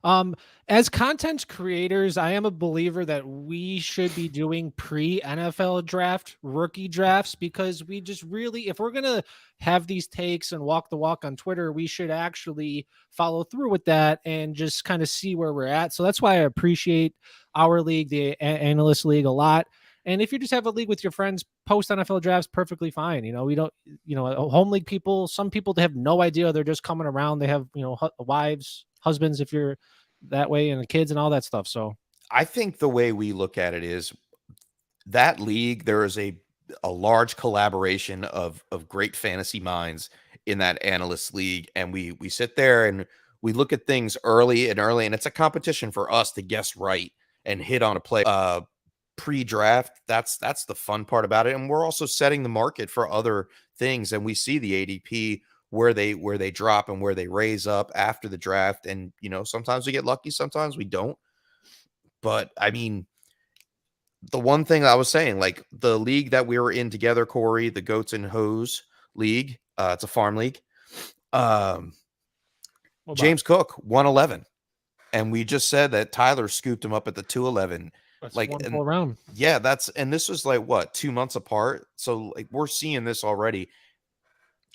Speaker 2: right. As content creators, I am a believer that we should be doing pre-NFL draft, rookie drafts, because we just really, if we're going to have these takes and walk the walk on Twitter, we should actually follow through with that and just kind of see where we're at. So that's why I appreciate our league, the Analyst League, a lot. And if you just have a league with your friends, post NFL drafts, perfectly fine. We don't, home league people, some people have no idea. They're just coming around. They have, wives, husbands, if you're that way, and the kids and all that stuff. So
Speaker 3: I think the way we look at it is that league, there is a large collaboration of great fantasy minds in that analyst league. And we sit there and we look at things early, and it's a competition for us to guess right and hit on a play pre-draft. That's the fun part about it. And we're also setting the market for other things. And we see the ADP where they drop and where they raise up after the draft. And, sometimes we get lucky, sometimes we don't. But I mean, the one thing I was saying, like the league that we were in together, Corey, the Goats and Hose League, it's a farm league. James Cook 111. And we just said that Tyler scooped him up at the 211.
Speaker 2: that's
Speaker 3: Like,
Speaker 2: one
Speaker 3: and-
Speaker 2: full round.
Speaker 3: Yeah, and this was like what, 2 months apart. So like we're seeing this already.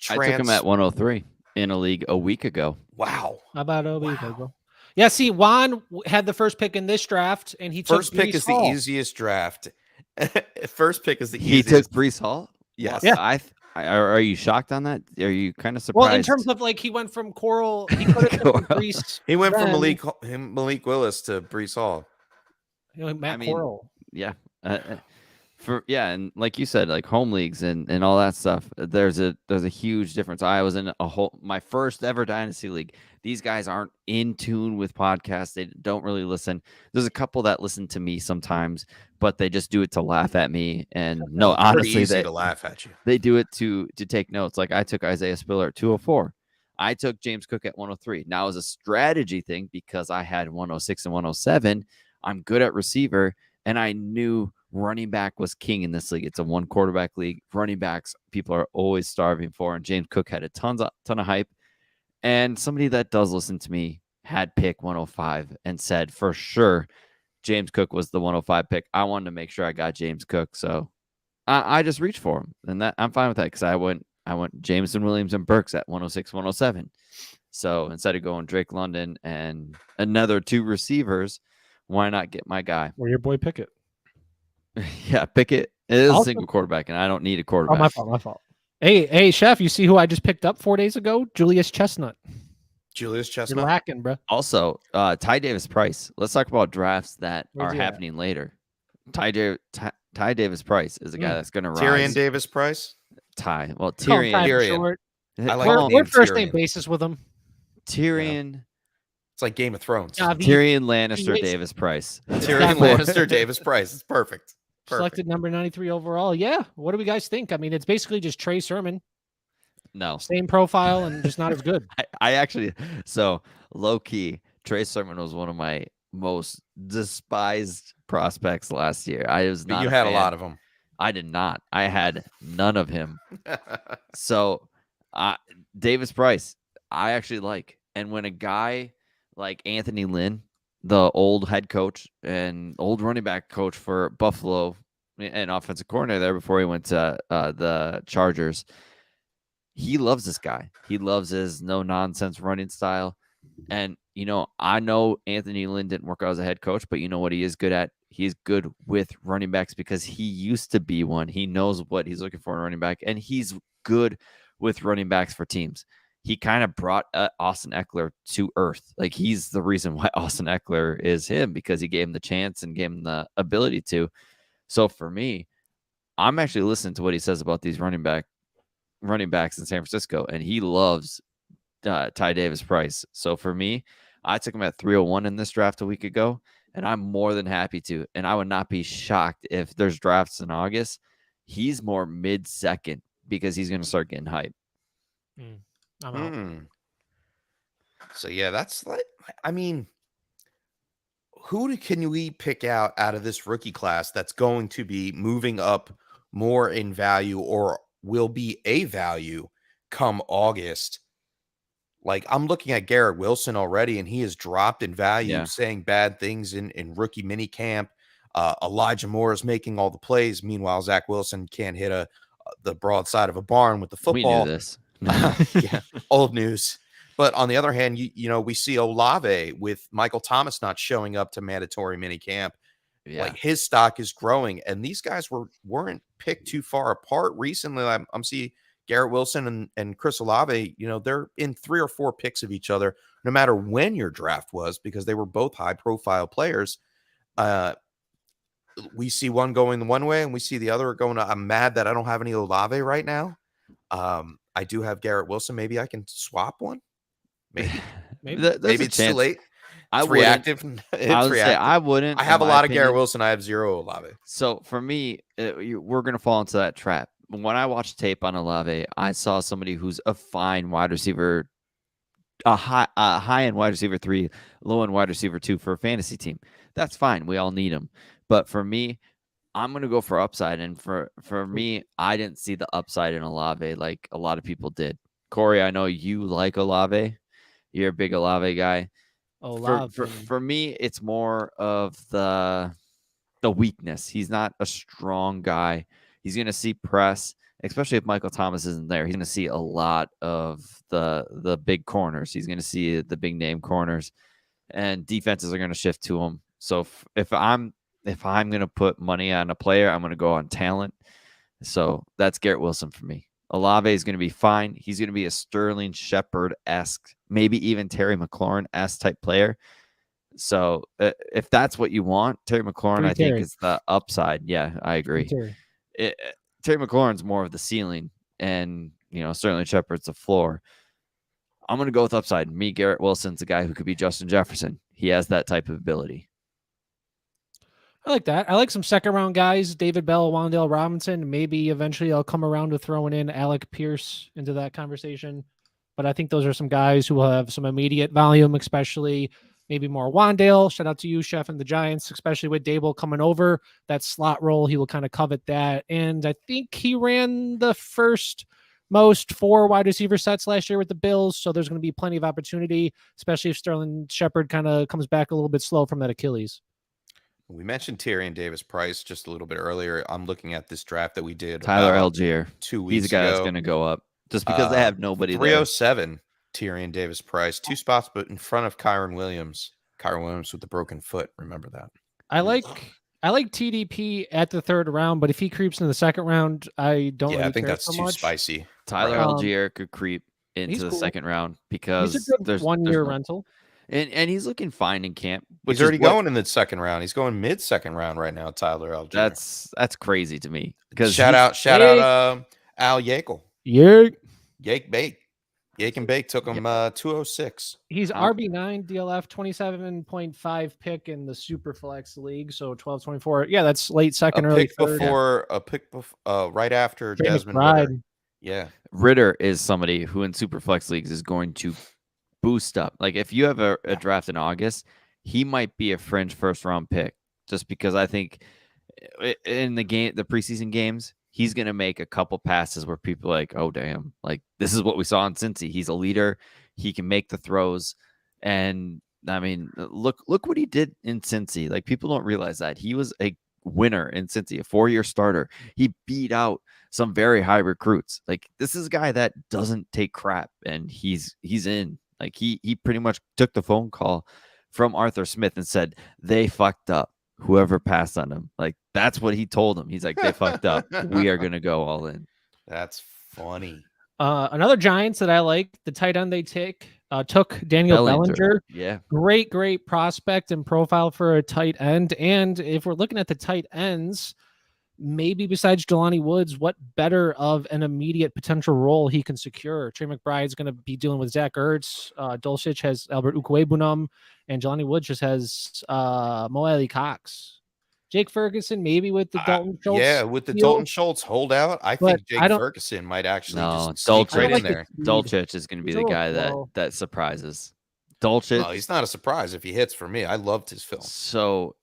Speaker 4: I took him at 103 in a league a week ago.
Speaker 3: Wow.
Speaker 2: How about a week
Speaker 3: Wow.
Speaker 2: ago? Yeah, see, Juan had the first pick in this draft, and he
Speaker 3: First
Speaker 2: took
Speaker 3: pick
Speaker 2: Breece
Speaker 3: is
Speaker 2: Hall.
Speaker 3: the easiest draft. First pick is the
Speaker 4: He
Speaker 3: easiest.
Speaker 4: took Brees Hall.
Speaker 3: Yes.
Speaker 2: Yeah.
Speaker 4: Are you shocked on that? Are you kind of
Speaker 2: Well,
Speaker 4: surprised?
Speaker 2: in terms of like he went from Coral, he could have been from
Speaker 4: Coral.
Speaker 2: Greece.
Speaker 3: He went from
Speaker 2: then,
Speaker 3: Malik Willis to Brees Hall.
Speaker 2: Matt
Speaker 4: I mean,
Speaker 2: Coral.
Speaker 4: yeah. And like you said, like home leagues and all that stuff, there's a huge difference. I was in my first ever dynasty league. These guys aren't in tune with podcasts. They don't really listen. There's a couple that listen to me sometimes, but they just do it to laugh at me. And no,
Speaker 3: Pretty
Speaker 4: honestly,
Speaker 3: easy to laugh at you.
Speaker 4: they do it to take notes. Like I took Isaiah Spiller at 204. I took James Cook at 103. Now as a strategy thing, because I had 106 and 107, I'm good at receiver, and I knew running back was king in this league. It's a one quarterback league. Running backs, people are always starving for, and James Cook had a ton of hype. And somebody that does listen to me had pick 105 and said for sure James Cook was the 105 pick. I wanted to make sure I got James Cook, so I just reached for him, and that I'm fine with that because I went Jameson, Williams, and Burks at 106, 107. So instead of going Drake London and another 2 receivers, why not get my guy?
Speaker 2: Or your boy Pickett.
Speaker 4: Yeah, Pickett. It is
Speaker 2: Also-
Speaker 4: a single quarterback, and I don't need a
Speaker 2: Oh,
Speaker 4: quarterback.
Speaker 2: my fault. Hey, Chef, you see who I just picked up 4 days ago? Julius Chestnut.
Speaker 3: Julius
Speaker 2: You're
Speaker 3: Chestnut.
Speaker 2: lacking, bro.
Speaker 4: Also, Ty Davis Price. Let's talk about drafts that
Speaker 2: Where's
Speaker 4: are
Speaker 2: he at?
Speaker 4: happening later. Ty Davis Price is a guy that's going to rise.
Speaker 3: Tyrion Davis Price.
Speaker 4: Ty. Well,
Speaker 2: Call him Ty
Speaker 4: Tyrion.
Speaker 2: for
Speaker 3: Tyrion.
Speaker 2: short.
Speaker 3: I like
Speaker 4: Call
Speaker 3: the
Speaker 4: him
Speaker 3: name
Speaker 2: We're first name
Speaker 3: Tyrion.
Speaker 2: basis with him.
Speaker 4: Tyrion.
Speaker 3: It's like Game of Thrones.
Speaker 4: Tyrion Lannister
Speaker 2: Jason.
Speaker 4: Davis Price.
Speaker 3: Tyrion Lannister Davis Price. It's perfect.
Speaker 2: Selected number 93 overall. Yeah. What do we guys think? I mean, it's basically just Trey Sermon.
Speaker 4: No.
Speaker 2: Same profile and just not as good.
Speaker 4: I actually, so low key, Trey Sermon was one of my most despised prospects last year. I was not.
Speaker 3: You had a lot of them.
Speaker 4: I did not. I had none of him. So, Davis Price, I actually like. And when a guy like Anthony Lynn, the old head coach and old running back coach for Buffalo and offensive coordinator there before he went to the Chargers, he loves this guy. He loves his no nonsense running style. And, I know Anthony Lynn didn't work out as a head coach, but you know what he is good at? He's good with running backs because he used to be one. He knows what he's looking for in a running back, and he's good with running backs for teams. He kind of brought Austin Eckler to earth. Like, he's the reason why Austin Eckler is him, because he gave him the chance and gave him the ability to. So for me, I'm actually listening to what he says about these running backs in San Francisco, and he loves Ty Davis Price. So for me, I took him at 301 in this draft a week ago, and I'm more than happy to. And I would not be shocked if there's drafts in August. He's more mid-second because he's going to start getting hype.
Speaker 2: I'm out.
Speaker 3: So yeah, that's like, I mean, can we pick out of this rookie class that's going to be moving up more in value or will be a value come August? Like, I'm looking at Garrett Wilson already, and he has dropped in value, saying bad things in rookie mini camp. Elijah Moore is making all the plays. Meanwhile, Zach Wilson can't hit the broadside of a barn with the football.
Speaker 4: We knew this.
Speaker 3: Yeah, old news. But on the other hand, we see Olave with Michael Thomas not showing up to mandatory mini camp.
Speaker 4: Yeah.
Speaker 3: Like, his stock is growing, and these guys weren't picked too far apart recently. I'm seeing Garrett Wilson and Chris Olave, they're in 3 or 4 picks of each other, no matter when your draft was, because they were both high-profile players. We see one going one way, and we see the other going. I'm mad that I don't have any Olave right now. I do have Garrett Wilson. Maybe I can swap one. Maybe it's too late. It's reactive.
Speaker 4: I wouldn't.
Speaker 3: I have a lot of Garrett Wilson. I have 0 Olave.
Speaker 4: So for me, we're going to fall into that trap. When I watched tape on Olave, I saw somebody who's a fine wide receiver, a high-end wide receiver 3, low-end wide receiver 2 for a fantasy team. That's fine. We all need them. But for me, I'm going to go for upside. And for me, I didn't see the upside in Olave like a lot of people did. Corey, I know you like Olave. You're a big Olave guy. For me, it's more of the weakness. He's not a strong guy. He's going to see press, especially if Michael Thomas isn't there. He's going to see a lot of the big corners. He's going to see the big name corners, and defenses are going to shift to him. So if I'm going to put money on a player, I'm going to go on talent. So that's Garrett Wilson for me. Olave is going to be fine. He's going to be a Sterling Shepard-esque, maybe even Terry McLaurin-esque type player. So if that's what you want, Terry McLaurin, I think, is the upside. Yeah, I agree. Terry McLaurin's more of the ceiling, and Sterling Shepard's the floor. I'm going to go with upside. Me, Garrett Wilson's a guy who could be Justin Jefferson. He has that type of ability.
Speaker 2: I like that. I like some second round guys, David Bell, Wan'Dale Robinson. Maybe eventually I'll come around to throwing in Alec Pierce into that conversation. But I think those are some guys who will have some immediate volume, especially maybe more Wan'Dale. Shout out to you, Chef, and the Giants, especially with Dable coming over. That slot role, he will kind of covet that. And I think he ran the first most 4 wide receiver sets last year with the Bills. So there's going to be plenty of opportunity, especially if Sterling Shepard kind of comes back a little bit slow from that Achilles.
Speaker 3: We mentioned Tyrion Davis-Price just a little bit earlier. I'm looking at this draft that we did.
Speaker 4: Tyler Algier.
Speaker 3: 2 weeks ago.
Speaker 4: He's a guy that's going to go up just because they have nobody
Speaker 3: 307, Tyrion Davis-Price. 2 spots, but in front of Kyron Williams. Kyron Williams with the broken foot. Remember that.
Speaker 2: I like TDP at the 3rd round, but if he creeps in the 2nd round, I don't really
Speaker 3: I think
Speaker 2: care
Speaker 3: that's
Speaker 2: so
Speaker 3: too
Speaker 2: much.
Speaker 3: spicy.
Speaker 4: Tyler Algier could creep into the 2nd round because
Speaker 2: he's a good 1-year rental.
Speaker 4: And he's looking fine in camp.
Speaker 3: He's already going in the 2nd round. He's going mid-2nd round right now, Tyler Algier.
Speaker 4: That's crazy to me. Because
Speaker 3: shout out Al Yakel.
Speaker 2: Yake
Speaker 3: Bake. Yake and Bake took him 206.
Speaker 2: He's RB9 DLF 27.5 pick in the Superflex League, so 12-24. Yeah, that's late 2nd, early 3rd.
Speaker 3: A pick right after
Speaker 2: Trey
Speaker 3: Desmond
Speaker 2: McBride.
Speaker 3: Ritter. Yeah.
Speaker 4: Ritter is somebody who in Superflex leagues is going to boost up. Like if you have a draft in August, he might be a fringe 1st round pick just because I think in the preseason games, he's going to make a couple passes where people are like, oh, damn, like this is what we saw in Cincy. He's a leader. He can make the throws. And I mean, look what he did in Cincy. Like people don't realize that he was a winner in Cincy, a 4-year starter. He beat out some very high recruits. Like this is a guy that doesn't take crap and he's in. Like he pretty much took the phone call from Arthur Smith and said, they fucked up. Whoever passed on him. Like that's what he told him. He's like, they fucked up. We are going to go all in.
Speaker 3: That's funny.
Speaker 2: Another Giants that I like, the tight end they took Daniel Bellinger.
Speaker 4: Yeah.
Speaker 2: Great prospect and profile for a tight end. And if we're looking at the tight ends, maybe besides Jelani Woods, what better of an immediate potential role he can secure? Trey McBride's going to be dealing with Zach Ertz. Dulcich has Albert Ukwebunam, and Jelani Woods just has Mo Ali Cox. Jake Ferguson, maybe with the Dalton Schultz.
Speaker 3: Yeah, with the Dalton Schultz holdout, I think Jake Ferguson might actually just sneak right in there.
Speaker 4: Dulcich is going to be the guy that surprises. Dulcich.
Speaker 3: No, he's not a surprise if he hits for me. I loved his film.
Speaker 4: So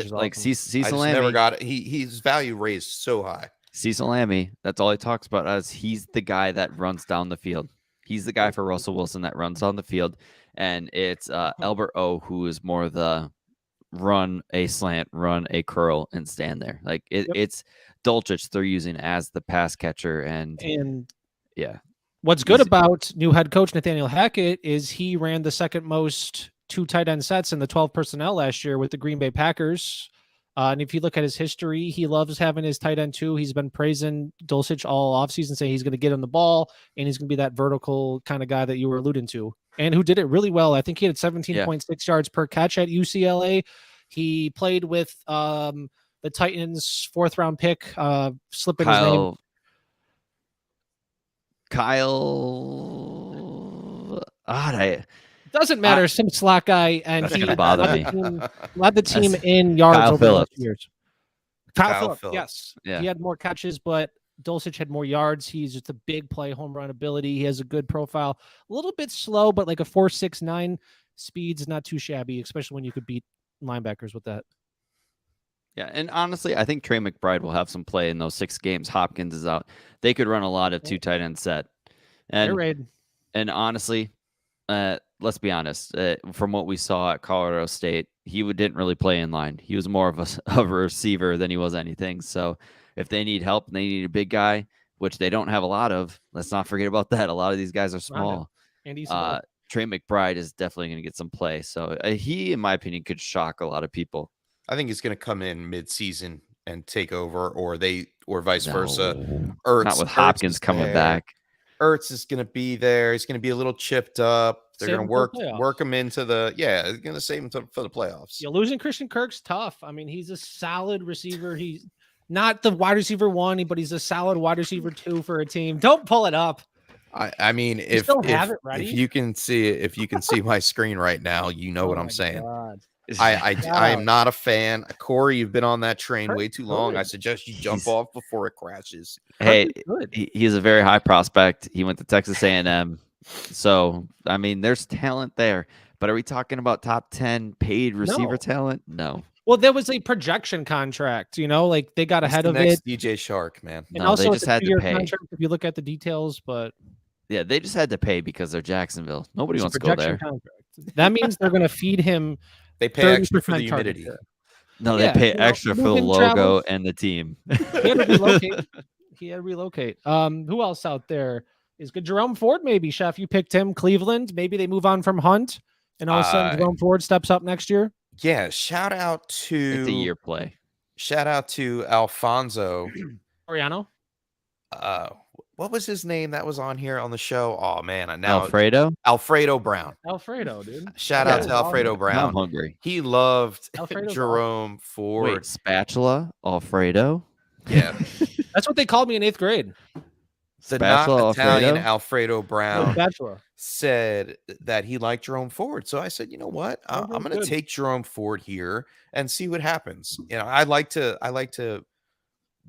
Speaker 4: like Cecil Lammey
Speaker 3: never got it. His value raised so high.
Speaker 4: Cecil Lammey, that's all he talks about as he's the guy that runs down the field. He's the guy for Russell Wilson that runs down the field. And it's Albert O, who is more the run a slant, run a curl, and stand there. Like it's Dulcich they're using as the pass catcher. And yeah.
Speaker 2: What's good about new head coach Nathaniel Hackett is he ran the 2nd most 2 tight end sets in the 12 personnel last year with the Green Bay Packers. And if you look at his history, he loves having his tight end too. He's been praising Dulcich all offseason, saying he's going to get him the ball and he's going to be that vertical kind of guy that you were alluding to, and who did it really well. I think he had 17.6 yards per catch at UCLA. He played with the Titans' 4th round pick, slipping his name. Doesn't matter. Some slot guy, and
Speaker 4: he bother me.
Speaker 2: Led the team in yards
Speaker 4: Kyle
Speaker 2: over
Speaker 4: Phillips.
Speaker 2: the years. Kyle Phillips. Yes,
Speaker 4: yeah.
Speaker 2: He had more catches, but Dulcich had more yards. He's just a big play home run ability. He has a good profile. A little bit slow, but like a 4.69 speed's not too shabby, especially when you could beat linebackers with that.
Speaker 4: Yeah, and honestly, I think Trey McBride will have some play in those 6 games. Hopkins is out. They could run a lot of 2 tight end set. And honestly, let's be honest. From what we saw at Colorado State, he didn't really play in line. He was more of a receiver than he was anything. So if they need help and they need a big guy, which they don't have a lot of, let's not forget about that. A lot of these guys are small.
Speaker 2: And he's
Speaker 4: Trey McBride is definitely going to get some play. So he, in my opinion, could shock a lot of people.
Speaker 3: I think he's going to come in mid-season and take over, or vice versa.
Speaker 4: No,
Speaker 3: Ertz,
Speaker 4: not with
Speaker 3: Ertz
Speaker 4: Hopkins
Speaker 3: is
Speaker 4: coming
Speaker 3: there.
Speaker 4: back.
Speaker 3: Ertz is going to be there. He's going to be a little chipped up. They're
Speaker 2: Save
Speaker 3: going
Speaker 2: him
Speaker 3: to
Speaker 2: for the playoffs.
Speaker 3: work him into the They're going to save him for the playoffs.
Speaker 2: Yeah, losing Christian Kirk's tough. I mean, he's a solid receiver. He's not the wide receiver 1, but he's a solid wide receiver 2 for a team. Don't pull it up.
Speaker 3: I mean, if
Speaker 2: still have it ready?
Speaker 3: if you can see my screen right now, you know what
Speaker 2: Oh
Speaker 3: I'm
Speaker 2: my
Speaker 3: saying.
Speaker 2: God.
Speaker 3: I am not a fan. Corey, you've been on that train
Speaker 2: Kirk's
Speaker 3: way too long. I
Speaker 2: good.
Speaker 3: suggest you jump
Speaker 4: He's-
Speaker 3: off before it crashes.
Speaker 4: Hey,
Speaker 2: Kirk is good.
Speaker 4: he's a very high prospect. He went to Texas A&M. So, I mean, there's talent there. But are we talking about top 10 paid receiver
Speaker 2: No.
Speaker 4: talent? No.
Speaker 2: Well, there was a projection contract, like they got
Speaker 3: He's
Speaker 2: ahead
Speaker 3: the
Speaker 2: of
Speaker 3: next
Speaker 2: it.
Speaker 3: DJ Shark, man.
Speaker 2: And
Speaker 4: No,
Speaker 2: also
Speaker 4: they
Speaker 2: it's
Speaker 4: just
Speaker 2: a
Speaker 4: had to
Speaker 2: 2-year
Speaker 4: pay.
Speaker 2: contract if you look at the details, but
Speaker 4: Yeah, they just had to pay because they're Jacksonville. Nobody
Speaker 2: it's a
Speaker 4: wants to go
Speaker 2: projection
Speaker 4: there.
Speaker 2: contract. That means they're going to feed him
Speaker 3: They pay
Speaker 2: 30%
Speaker 3: extra for the
Speaker 2: target
Speaker 3: humidity.
Speaker 2: share.
Speaker 4: No,
Speaker 2: Yeah,
Speaker 4: they pay extra for the
Speaker 2: moving
Speaker 4: logo
Speaker 2: travels.
Speaker 4: and the team.
Speaker 2: He had to relocate. Who else out there is good? Jerome Ford, maybe. Chef, you picked him. Cleveland. Maybe they move on from Hunt, and all of a sudden Jerome Ford steps up next year.
Speaker 3: Yeah, shout out
Speaker 4: It's a
Speaker 3: to
Speaker 4: year play.
Speaker 3: Alfonso.
Speaker 2: Oriano.
Speaker 3: What was his name that was on here on the show? Oh man, now
Speaker 4: Alfredo
Speaker 3: Brown.
Speaker 2: Alfredo, dude.
Speaker 3: Shout out to Alfredo
Speaker 4: I'm
Speaker 3: Brown.
Speaker 4: hungry.
Speaker 3: He loved
Speaker 2: Alfredo's
Speaker 3: Jerome Ford.
Speaker 4: Wait, spatula Alfredo?
Speaker 3: Yeah,
Speaker 2: That's what they called me in 8th grade.
Speaker 3: the not
Speaker 4: Spatula
Speaker 3: Italian
Speaker 4: Alfredo?
Speaker 3: Alfredo Brown
Speaker 2: Bachelor.
Speaker 3: said that he liked Jerome Ford. So I said, you know what? I'm
Speaker 2: Jerome's
Speaker 3: going to
Speaker 2: good.
Speaker 3: take Jerome Ford here and see what happens. I like to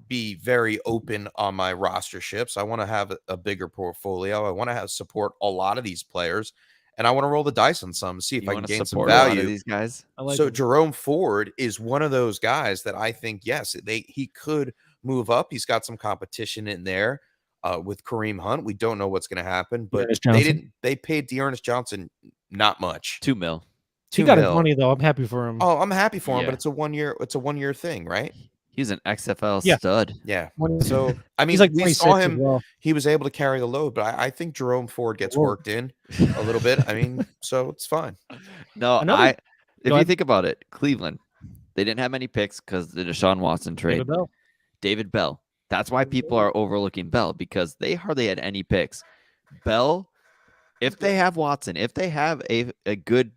Speaker 3: be very open on my rosterships. I want to have a bigger portfolio. I want to have support a lot of these players, and I want to roll the dice on some, see if
Speaker 4: You
Speaker 3: I can
Speaker 4: wanna
Speaker 3: gain some
Speaker 4: support a lot of
Speaker 3: value.
Speaker 4: these guys?
Speaker 2: I like
Speaker 3: So
Speaker 2: him.
Speaker 3: Jerome Ford is one of those guys that I think, yes, he could move up. He's got some competition in there with Kareem Hunt. We don't know what's going to happen, but
Speaker 2: Dearness Johnson.
Speaker 3: they paid Dearness Johnson not much.
Speaker 4: $2 million.
Speaker 2: He
Speaker 3: 2
Speaker 2: got his
Speaker 3: mil.
Speaker 2: money though. I'm happy for him.
Speaker 3: Oh, I'm happy for him,
Speaker 4: Yeah.
Speaker 3: but it's a 1 year thing, right?
Speaker 4: He's an XFL
Speaker 2: Yeah.
Speaker 4: stud.
Speaker 3: Yeah.
Speaker 2: When-
Speaker 3: So I mean,
Speaker 2: he's like
Speaker 3: we
Speaker 2: 26
Speaker 3: saw
Speaker 2: as
Speaker 3: him.
Speaker 2: well.
Speaker 3: He was able to carry the load, but I think Jerome Ford gets
Speaker 2: Whoa.
Speaker 3: worked in a little bit. I mean, so it's fine.
Speaker 4: No,
Speaker 2: Another-
Speaker 4: if
Speaker 2: Go
Speaker 4: you
Speaker 2: ahead.
Speaker 4: think about it, Cleveland, they didn't have many picks because the Deshaun Watson trade.
Speaker 2: David Bell.
Speaker 4: David Bell. That's why people are overlooking Bell because they hardly had any picks. Bell, if they have Watson, if they have a good,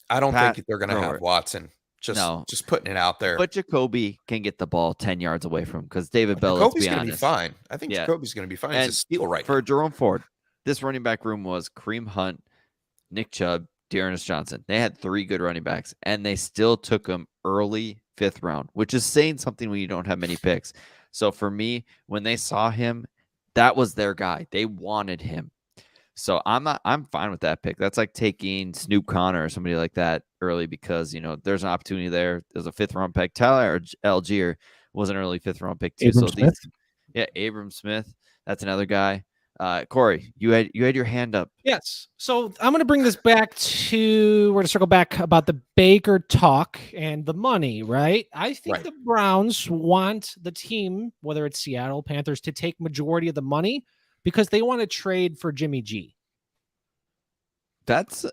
Speaker 3: I don't
Speaker 4: Pat
Speaker 3: think they're going to
Speaker 4: Thrower.
Speaker 3: have Watson.
Speaker 4: No.
Speaker 3: Just putting it out there.
Speaker 4: but Jacoby can get the ball 10 yards away from because David Bell, let's
Speaker 3: Jacoby's
Speaker 4: be
Speaker 3: going to be
Speaker 4: honest.
Speaker 3: fine. I think
Speaker 4: Yeah.
Speaker 3: Jacoby's going to be fine. He's
Speaker 4: And
Speaker 3: a steal right
Speaker 4: For
Speaker 3: now.
Speaker 4: Jerome Ford, this running back room was Kareem Hunt, Nick Chubb, Dearness Johnson. They had 3 good running backs, and they still took them early 5th round, which is saying something when you don't have many picks. So for me, when they saw him, that was their guy. They wanted him. So I'm fine with that pick. That's like taking Snoop Connor or somebody like that early because, there's an opportunity there. There's a 5th round pick. Tyler Algier was an early 5th round pick too.
Speaker 2: Abram
Speaker 4: so
Speaker 2: Smith.
Speaker 4: Abram Smith. That's another guy. Corey, you had your hand up.
Speaker 2: Yes. So I'm going to bring this back to, we're going to circle back about the Baker talk and the money, right? I think
Speaker 3: Right.
Speaker 2: the Browns want the team, whether it's Seattle Panthers, to take majority of the money because they want to trade for Jimmy G.
Speaker 4: That's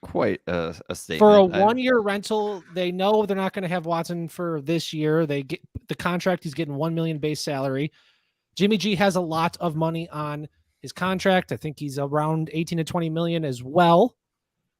Speaker 4: quite a statement.
Speaker 2: For a
Speaker 4: I-
Speaker 2: 1-year rental, they know they're not going to have Watson for this year. They get the contract. He's getting $1 million base salary. Jimmy G has a lot of money on his contract. I think he's around 18 to 20 million as well.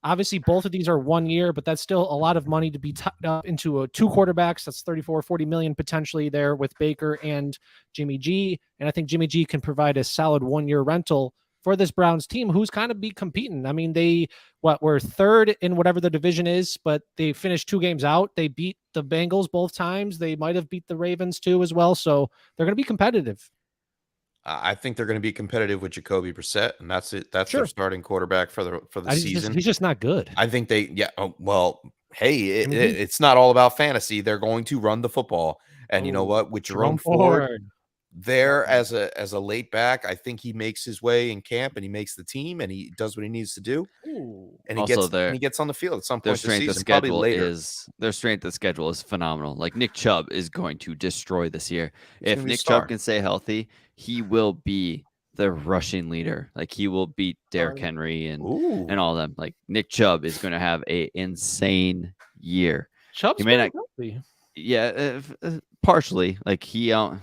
Speaker 2: Obviously, both of these are 1 year, but that's still a lot of money to be tied up into 2 quarterbacks. That's 34, 40 million potentially there with Baker and Jimmy G. And I think Jimmy G can provide a solid 1-year rental for this Browns team, who's kind of be competing. I mean, they were 3rd in whatever the division is, but they finished 2 games out. They beat the Bengals both times. They might have beat the Ravens too as well. So they're going to be competitive.
Speaker 3: I think they're going to be competitive with Jacoby Brissett, and that's it. That's
Speaker 2: Sure.
Speaker 3: their starting quarterback for the season.
Speaker 2: He's just not good.
Speaker 3: I think hey,
Speaker 2: I mean,
Speaker 3: it's not all about fantasy. They're going to run the football, and you know
Speaker 2: Oh,
Speaker 3: what? With Jerome Ford
Speaker 2: Ford.
Speaker 3: there as a late back, I think he makes his way in camp and he makes the team and he does what he needs to do,
Speaker 2: Ooh.
Speaker 3: and he
Speaker 4: Also,
Speaker 3: gets on the field at some
Speaker 4: Their
Speaker 3: point this
Speaker 4: strength of
Speaker 3: season, probably
Speaker 4: schedule
Speaker 3: later.
Speaker 4: is phenomenal. Like Nick Chubb is going to destroy this year.
Speaker 3: He's
Speaker 4: If
Speaker 3: gonna be a
Speaker 4: Nick
Speaker 3: star.
Speaker 4: Chubb can stay healthy, he will be the rushing leader. Like he will beat Derrick Henry and
Speaker 3: Ooh,
Speaker 4: all of them. Like Nick Chubb is going to have a insane year.
Speaker 2: Chubb's
Speaker 4: He may
Speaker 2: very
Speaker 4: not-
Speaker 2: healthy.
Speaker 4: Yeah, partially. Like he
Speaker 2: Can't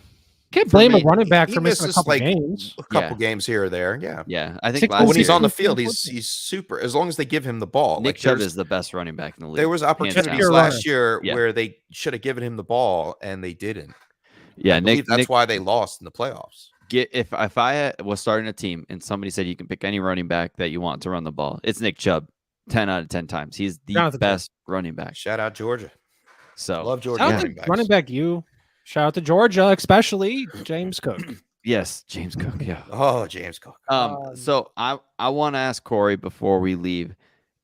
Speaker 4: for
Speaker 2: blame a
Speaker 4: me,
Speaker 2: running back
Speaker 3: He
Speaker 2: for missing a
Speaker 3: misses
Speaker 2: couple
Speaker 3: like
Speaker 2: games.
Speaker 3: a couple
Speaker 4: Yeah.
Speaker 3: games here or there. Yeah.
Speaker 4: yeah, I think
Speaker 2: 16,
Speaker 3: But
Speaker 4: last
Speaker 3: when he's
Speaker 4: year
Speaker 3: on the
Speaker 2: 16,
Speaker 3: field,
Speaker 2: 14.
Speaker 3: he's super. As long as they give him the ball.
Speaker 4: Nick
Speaker 3: Like
Speaker 4: Chubb
Speaker 3: there's
Speaker 4: is the best running back in the league.
Speaker 3: there was
Speaker 4: hands
Speaker 3: opportunities
Speaker 2: pure
Speaker 4: down.
Speaker 3: last year
Speaker 4: Yeah.
Speaker 3: where they should have given him the ball and they didn't.
Speaker 4: Yeah,
Speaker 3: I believe that's
Speaker 4: Nick
Speaker 3: why they lost in the playoffs.
Speaker 4: if I was starting a team and somebody said you can pick any running back that you want to run the ball, it's Nick Chubb. 10 out of 10 times. He's the
Speaker 2: Jonathan Taylor.
Speaker 4: best running back.
Speaker 3: Shout out Georgia.
Speaker 4: So
Speaker 3: Love Georgia
Speaker 2: Shout out
Speaker 3: running
Speaker 2: to
Speaker 3: backs.
Speaker 2: running back you. Shout out to Georgia, especially James Cook.
Speaker 4: yes, James Cook. Yeah.
Speaker 3: Oh, James Cook.
Speaker 4: So I want to ask Corey before we leave.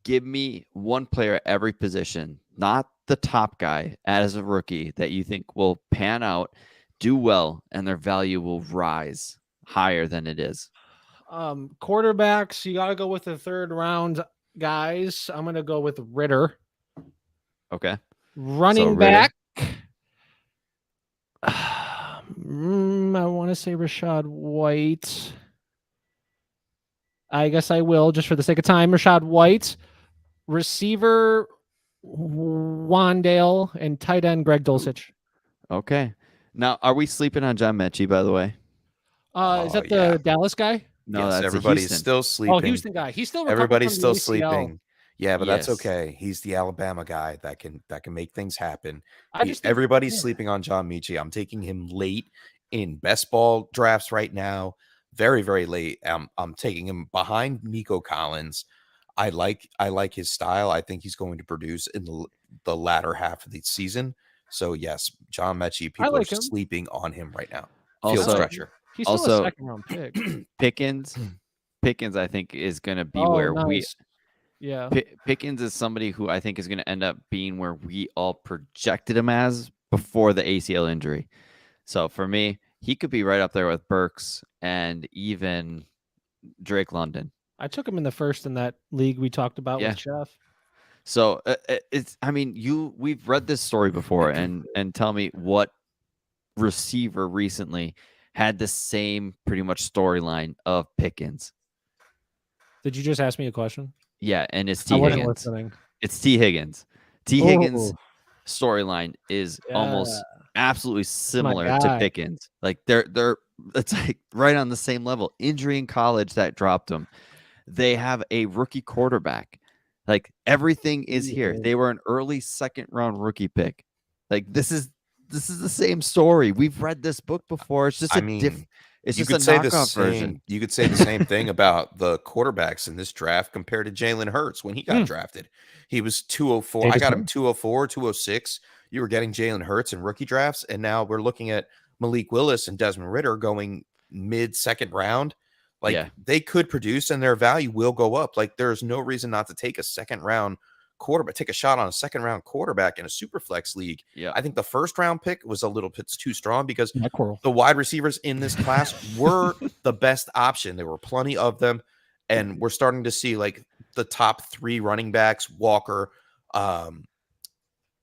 Speaker 4: Give me one player at every position, not the top guy as a rookie that you think will pan out, do well, and their value will rise higher than it is.
Speaker 2: Quarterbacks, you got to go with the third round guys. I'm going to go with Ritter.
Speaker 4: Okay.
Speaker 2: Running
Speaker 4: Ritter.
Speaker 2: back. I want to say Rashad White. I guess I will just for the sake of time. Rashad White. Receiver Wandale and tight end Greg Dulcich.
Speaker 4: Okay. Now, are we sleeping on John Mechie, by the way?
Speaker 2: Is that the Dallas guy?
Speaker 4: No,
Speaker 3: yes,
Speaker 4: that's
Speaker 3: everybody's
Speaker 4: Houston.
Speaker 3: still sleeping.
Speaker 2: Oh, Houston guy. He's still recovering
Speaker 3: Everybody's
Speaker 2: from the
Speaker 3: still
Speaker 2: ACL.
Speaker 3: sleeping. Yeah, but that's
Speaker 4: Yes.
Speaker 3: okay. He's the Alabama guy that can make things happen.
Speaker 2: I just think-
Speaker 3: Everybody's
Speaker 2: yeah.
Speaker 3: sleeping on John Michie. I'm taking him late in best ball drafts right now. Very, very late. I'm taking him behind Nico Collins. I like his style. I think he's going to produce in the latter half of the season. So yes, John Mechie. People
Speaker 2: like
Speaker 3: are
Speaker 2: him.
Speaker 3: sleeping on him right now.
Speaker 4: Also-
Speaker 3: Field stretcher.
Speaker 2: He's still
Speaker 4: Also-
Speaker 2: a second round pick.
Speaker 4: Pickens, I think, is going to be
Speaker 2: Oh,
Speaker 4: where
Speaker 2: nice. Yeah.
Speaker 4: Pickens is somebody who I think is going to end up being where we all projected him as before the ACL injury. So for me, he could be right up there with Burks and even Drake London.
Speaker 2: I took him in the first in that league we talked about
Speaker 4: Yeah.
Speaker 2: with Chef.
Speaker 4: So we've read this story before, and tell me what receiver recently had the same pretty much storyline of Pickens.
Speaker 2: Did you just ask me a question?
Speaker 4: Yeah, and it's
Speaker 2: I
Speaker 4: T.
Speaker 2: wasn't
Speaker 4: Higgins.
Speaker 2: listening.
Speaker 4: It's T. Higgins. T. Higgins'
Speaker 2: Oh.
Speaker 4: storyline is almost
Speaker 2: Yeah.
Speaker 4: absolutely similar to
Speaker 2: guy.
Speaker 4: Pickens. Like they're it's like right on the same level. Injury in college that dropped them. They have a rookie quarterback. Like everything is here.
Speaker 2: Yeah.
Speaker 4: They were an early second round rookie pick. Like this is the same story. We've read this book before. It's just it's
Speaker 3: you
Speaker 4: just
Speaker 3: could
Speaker 4: a
Speaker 3: say the
Speaker 4: knockoff
Speaker 3: same.
Speaker 4: version.
Speaker 3: You could say the same thing about the quarterbacks in this draft compared to Jalen Hurts when he got drafted. He was 204. I got him 204, 206. You were getting Jalen Hurts in rookie drafts, and now we're looking at Malik Willis and Desmond Ridder going mid-second round. Like they could produce, and their value will go up. Like there's no reason not to take a second round quarterback, take a shot on a second round quarterback in a super flex league.
Speaker 4: Yeah,
Speaker 3: I think the first round pick was a little bit too strong because
Speaker 2: Mackerel.
Speaker 3: the wide receivers in this class were the best option. There were plenty of them, and we're starting to see like the top three running backs: Walker,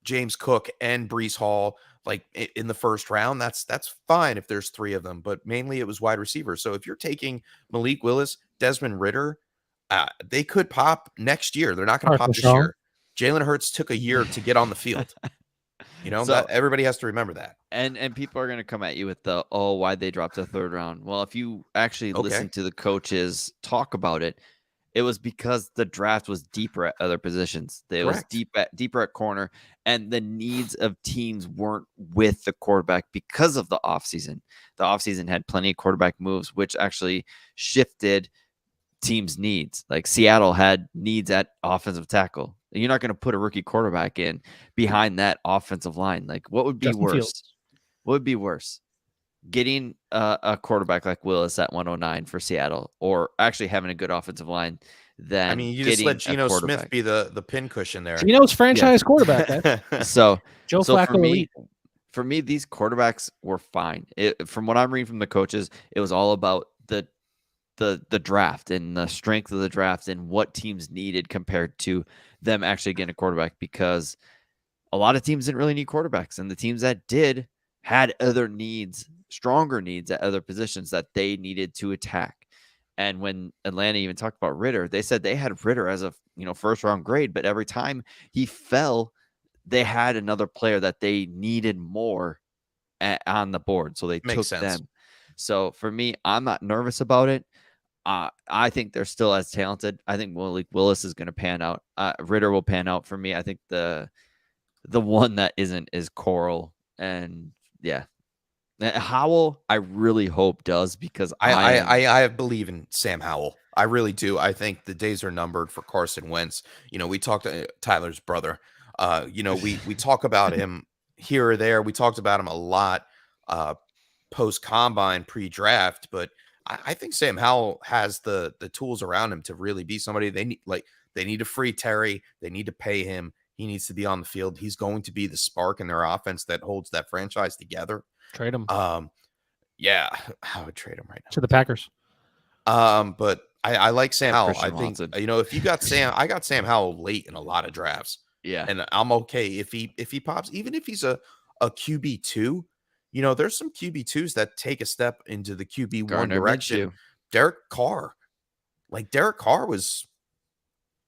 Speaker 3: James Cook, and Brees Hall. Like in the first round, that's fine if there's three of them, but mainly it was wide receivers. So if you're taking Malik Willis, Desmond Ridder, they could pop next year. They're not going to pop this year. Jalen Hurts took a year to get on the field. You know,
Speaker 4: So-
Speaker 3: everybody has to remember that.
Speaker 4: And people are going to come at you with the, why'd they drop to the third round? Well, if you actually listen to the coaches talk about it, it was because the draft was deeper at other positions. It was deeper at corner, and the needs of teams weren't with the quarterback because of the offseason. The offseason had plenty of quarterback moves, which actually shifted teams' needs. Like Seattle had needs at offensive tackle. You're not going to put a rookie quarterback in behind that offensive line. Like, what would be
Speaker 2: Justin
Speaker 4: worse?
Speaker 2: Fields.
Speaker 4: What would be worse? Getting a quarterback like Willis at 109 for Seattle, or actually having a good offensive line than
Speaker 3: I mean, you just
Speaker 4: getting
Speaker 3: let
Speaker 4: a
Speaker 3: Geno Smith
Speaker 4: quarterback.
Speaker 3: be the pin cushion there.
Speaker 2: Geno's franchise quarterback.
Speaker 4: So
Speaker 2: Joe
Speaker 4: so
Speaker 2: Flacco elite.
Speaker 4: for me, these quarterbacks were fine. From what I'm reading from the coaches, it was all about the draft and the strength of the draft and what teams needed compared to them actually getting a quarterback, because a lot of teams didn't really need quarterbacks, and the teams that did had other needs, stronger needs at other positions that they needed to attack. And when Atlanta even talked about Ridder, they said they had Ridder as a first round grade, but every time he fell, they had another player that they needed more on the board, so they
Speaker 3: Makes
Speaker 4: took
Speaker 3: sense.
Speaker 4: them. So for me, I'm not nervous about it. I think they're still as talented. I think Malik Willis is going to pan out. Ritter will pan out for me. I think the one that isn't is Coral, and yeah, Howell. I really hope does, because
Speaker 3: I believe in Sam Howell. I really do. I think the days are numbered for Carson Wentz. We talked to Tyler's brother. We talk about him here or there. We talked about him a lot post combine, pre draft, but I think Sam Howell has the tools around him to really be somebody they need. Like, they need to free Terry. They need to pay him. He needs to be on the field. He's going to be the spark in their offense that holds that franchise together.
Speaker 2: Trade him
Speaker 3: Yeah, I would trade him right now
Speaker 2: to the Packers.
Speaker 3: But I like Sam Howell.
Speaker 4: Christian
Speaker 3: I think
Speaker 4: Watson.
Speaker 3: if you got Sam, I got Sam Howell late in a lot of drafts.
Speaker 4: Yeah,
Speaker 3: And I'm okay if he pops, even if he's a QB2. There's some QB2s that take a step into the QB1
Speaker 4: Gardner
Speaker 3: direction.
Speaker 4: Minshew.
Speaker 3: Derek Carr was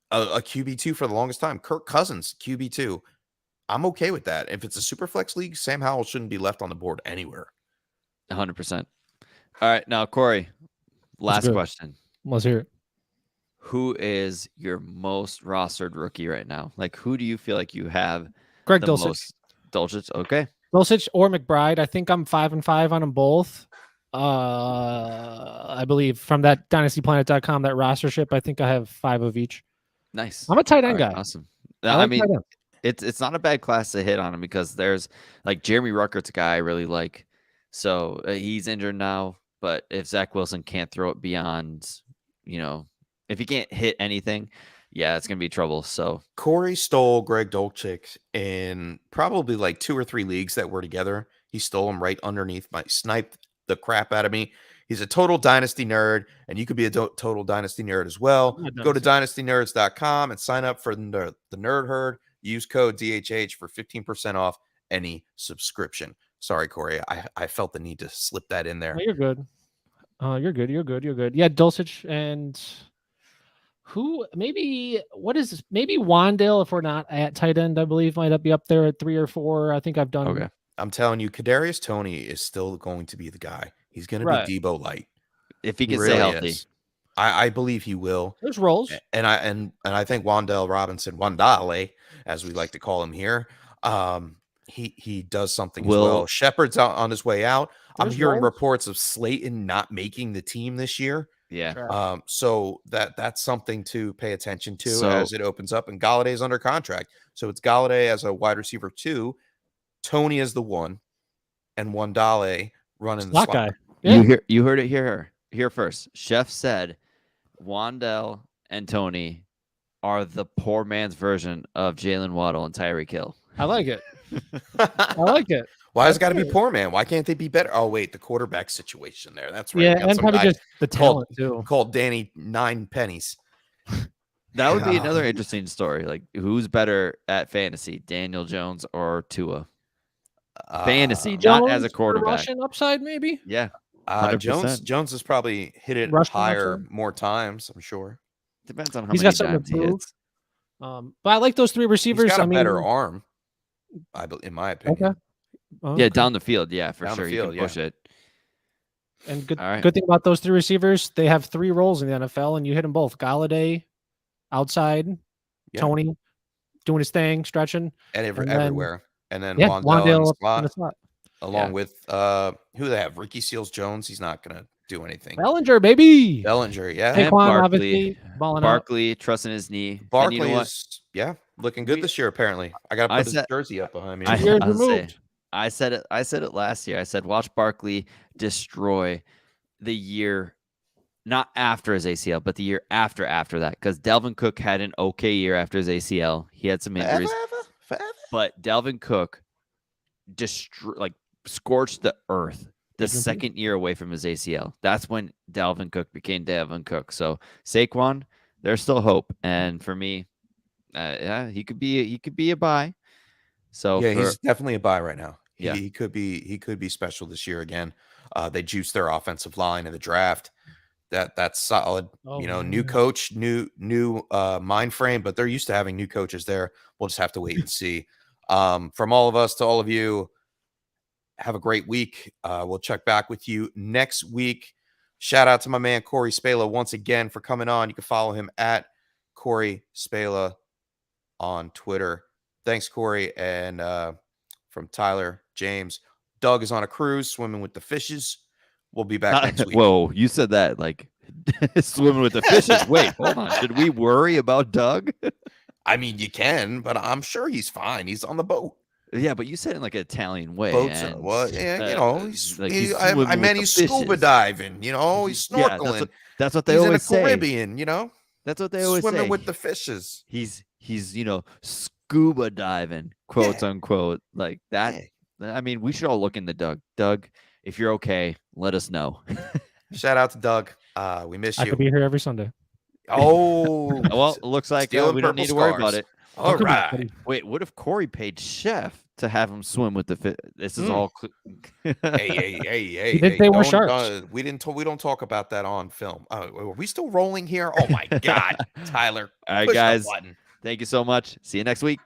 Speaker 3: a QB2 for the longest time. Kirk Cousins, QB2. I'm okay with that. If it's a super flex league, Sam Howell shouldn't be left on the board anywhere.
Speaker 4: 100%. All right, now Corey, last
Speaker 2: good.
Speaker 4: question.
Speaker 2: Let's hear it.
Speaker 4: Who is your most rostered rookie right now? Like, who do you feel like you have
Speaker 2: Greg
Speaker 4: the
Speaker 2: Dulcich.
Speaker 4: most? Dulcich, okay.
Speaker 2: Dulcich or McBride. I think I'm 5-5 on them both. I believe from that dynastyplanet.com, that rostership, I think I have 5 of each.
Speaker 4: Nice.
Speaker 2: I'm a tight
Speaker 4: All
Speaker 2: end
Speaker 4: right,
Speaker 2: guy.
Speaker 4: awesome.
Speaker 2: I
Speaker 4: I
Speaker 2: like
Speaker 4: mean,
Speaker 2: tight end.
Speaker 4: it's not a bad class to hit on him, because there's like Jeremy Ruckert's a guy I really like. So he's injured now, but if Zach Wilson can't throw it beyond, if he can't hit anything, yeah, it's gonna be trouble. So
Speaker 3: Corey stole Greg Dulcich in probably like 2 or 3 leagues that were together. He stole him right underneath sniped the crap out of me. He's a total dynasty nerd, and you could be a total dynasty nerd as well. Go to dynastynerds.com and sign up for the Nerd Herd. Use code DHH for 15% off any subscription. Sorry, Corey. I felt the need to slip that in there.
Speaker 2: No, you're good. You're good. You're good. You're good. Yeah, Dulcich and maybe Wandale, if we're not at tight end, I believe might be up there at 3 or 4. I think I've done.
Speaker 4: okay.
Speaker 3: I'm telling you, Kadarius Toney is still going to be the guy. He's going to be Debo light.
Speaker 4: If he
Speaker 3: He
Speaker 4: can
Speaker 3: really
Speaker 4: stay healthy.
Speaker 3: is. I believe he will.
Speaker 2: There's roles.
Speaker 3: And I think Wandale, as we like to call him here, he does something as well. Shepard's on his way out. I'm hearing reports of Slayton not making the team this year.
Speaker 4: Yeah.
Speaker 3: So that's something to pay attention to as it opens up. And Galladay's under contract, so it's Galladay as a wide receiver 2, Tony as the 1, and Wandale running the slot
Speaker 2: guy. Yeah.
Speaker 4: You heard it here first. Chef said Wandale and Tony are the poor man's version of Jalen Waddle and Tyreek Hill.
Speaker 2: I like it. I like it.
Speaker 3: Why has it got to be poor man? Why can't they be better? Oh, wait, the quarterback situation there. That's right.
Speaker 2: Yeah, and probably just the talent too.
Speaker 3: Called Danny 9 pennies.
Speaker 4: That would be another interesting story. Like, who's better at fantasy, Daniel Jones or Tua? Fantasy, not as a quarterback.
Speaker 2: Russian upside, maybe.
Speaker 4: Yeah.
Speaker 3: Jones has probably hit it
Speaker 2: Russian
Speaker 3: higher
Speaker 2: upside?
Speaker 3: more times, I'm sure.
Speaker 4: Depends on how
Speaker 2: He's
Speaker 4: many
Speaker 2: got something
Speaker 4: times
Speaker 2: to
Speaker 4: he
Speaker 2: prove.
Speaker 4: hits.
Speaker 2: But I like those 3 receivers.
Speaker 3: He's got a
Speaker 2: I mean,
Speaker 3: better arm, in my opinion.
Speaker 2: Okay.
Speaker 4: Yeah, down the field. Yeah, for
Speaker 3: Down the
Speaker 4: sure.
Speaker 3: field,
Speaker 4: You can push it.
Speaker 2: And good,
Speaker 4: All right.
Speaker 2: good thing about those 3 receivers, they have 3 roles in the NFL, and you hit them both. Galladay, outside,
Speaker 3: Yeah.
Speaker 2: Tony, doing his thing, stretching,
Speaker 3: And
Speaker 2: then-
Speaker 3: everywhere. And then
Speaker 2: yeah,
Speaker 3: Wandale in the
Speaker 2: up in the
Speaker 3: slot,
Speaker 2: slot.
Speaker 3: along with who they have? Ricky Seals-Jones. He's not going to do anything.
Speaker 2: Bellinger, baby.
Speaker 3: Bellinger, yeah.
Speaker 4: Hey,
Speaker 2: Saquon,
Speaker 4: Barkley.
Speaker 2: obviously, balling out.
Speaker 4: Barkley trusting his knee. And
Speaker 3: Barkley
Speaker 4: you know what?
Speaker 3: is, looking good this year, apparently. I got to
Speaker 4: I
Speaker 3: put his
Speaker 4: said-
Speaker 3: jersey up behind me.
Speaker 4: I-
Speaker 2: Years
Speaker 4: I'll say-
Speaker 2: removed.
Speaker 4: I said it last year. I said, watch Barkley destroy the year, not after his ACL, but the year after that. Because Delvin Cook had an okay year after his ACL. He had some injuries,
Speaker 3: Forever.
Speaker 4: but Delvin Cook scorched the earth the
Speaker 2: Delvin Cook.
Speaker 4: second year away from his ACL. That's when Delvin Cook became Delvin Cook. So Saquon, there's still hope. And for me, he could be a buy. So
Speaker 3: Yeah, he's definitely a buy right now.
Speaker 4: Yeah.
Speaker 3: He could be special this year again. They juiced their offensive line in the draft. That's solid.
Speaker 2: Oh,
Speaker 3: New coach, new mind frame, but they're used to having new coaches there. We'll just have to wait and see. From all of us to all of you, have a great week. We'll check back with you next week. Shout out to my man Corey Spala once again for coming on. You can follow him at Corey Spala on Twitter. Thanks, Corey. And from Tyler, James, Doug is on a cruise swimming with the fishes. We'll be back next week.
Speaker 4: Whoa, you said that like swimming with the fishes. Wait, hold on. Should we worry about Doug?
Speaker 3: I mean, you can, but I'm sure he's fine. He's on the boat.
Speaker 4: Yeah, but you said it in like an Italian way.
Speaker 3: Boats,
Speaker 4: and,
Speaker 3: well, yeah, you know, he's,
Speaker 4: like
Speaker 3: I meant he's scuba diving. You know, he's snorkeling.
Speaker 4: Yeah, that's what they
Speaker 3: he's
Speaker 4: always
Speaker 3: in the
Speaker 4: say.
Speaker 3: Caribbean. You know,
Speaker 4: That's what they always
Speaker 3: swimming
Speaker 4: say.
Speaker 3: with the fishes.
Speaker 4: He's scuba diving, quotes unquote, like that.
Speaker 3: Yeah.
Speaker 4: I mean, we should all look into Doug. Doug, if you're okay, let us know.
Speaker 3: Shout out to Doug. We miss
Speaker 5: I
Speaker 3: you.
Speaker 5: could be here every Sunday.
Speaker 3: Oh,
Speaker 4: Well, it looks like
Speaker 3: Stealing
Speaker 4: we don't
Speaker 3: purple
Speaker 4: need to worry
Speaker 3: scars.
Speaker 4: about it.
Speaker 3: All
Speaker 5: Could be,
Speaker 3: right.
Speaker 5: buddy.
Speaker 4: Wait, what if Corey paid Chef to have him swim with the fish? This is all.
Speaker 3: Hey!
Speaker 5: He did say we're
Speaker 3: don't,
Speaker 5: sharks.
Speaker 3: we don't talk about that on film. Are we still rolling here? Oh my God, Tyler!
Speaker 4: All right,
Speaker 3: push the
Speaker 4: guys.
Speaker 3: button.
Speaker 4: Thank you so much. See you next week.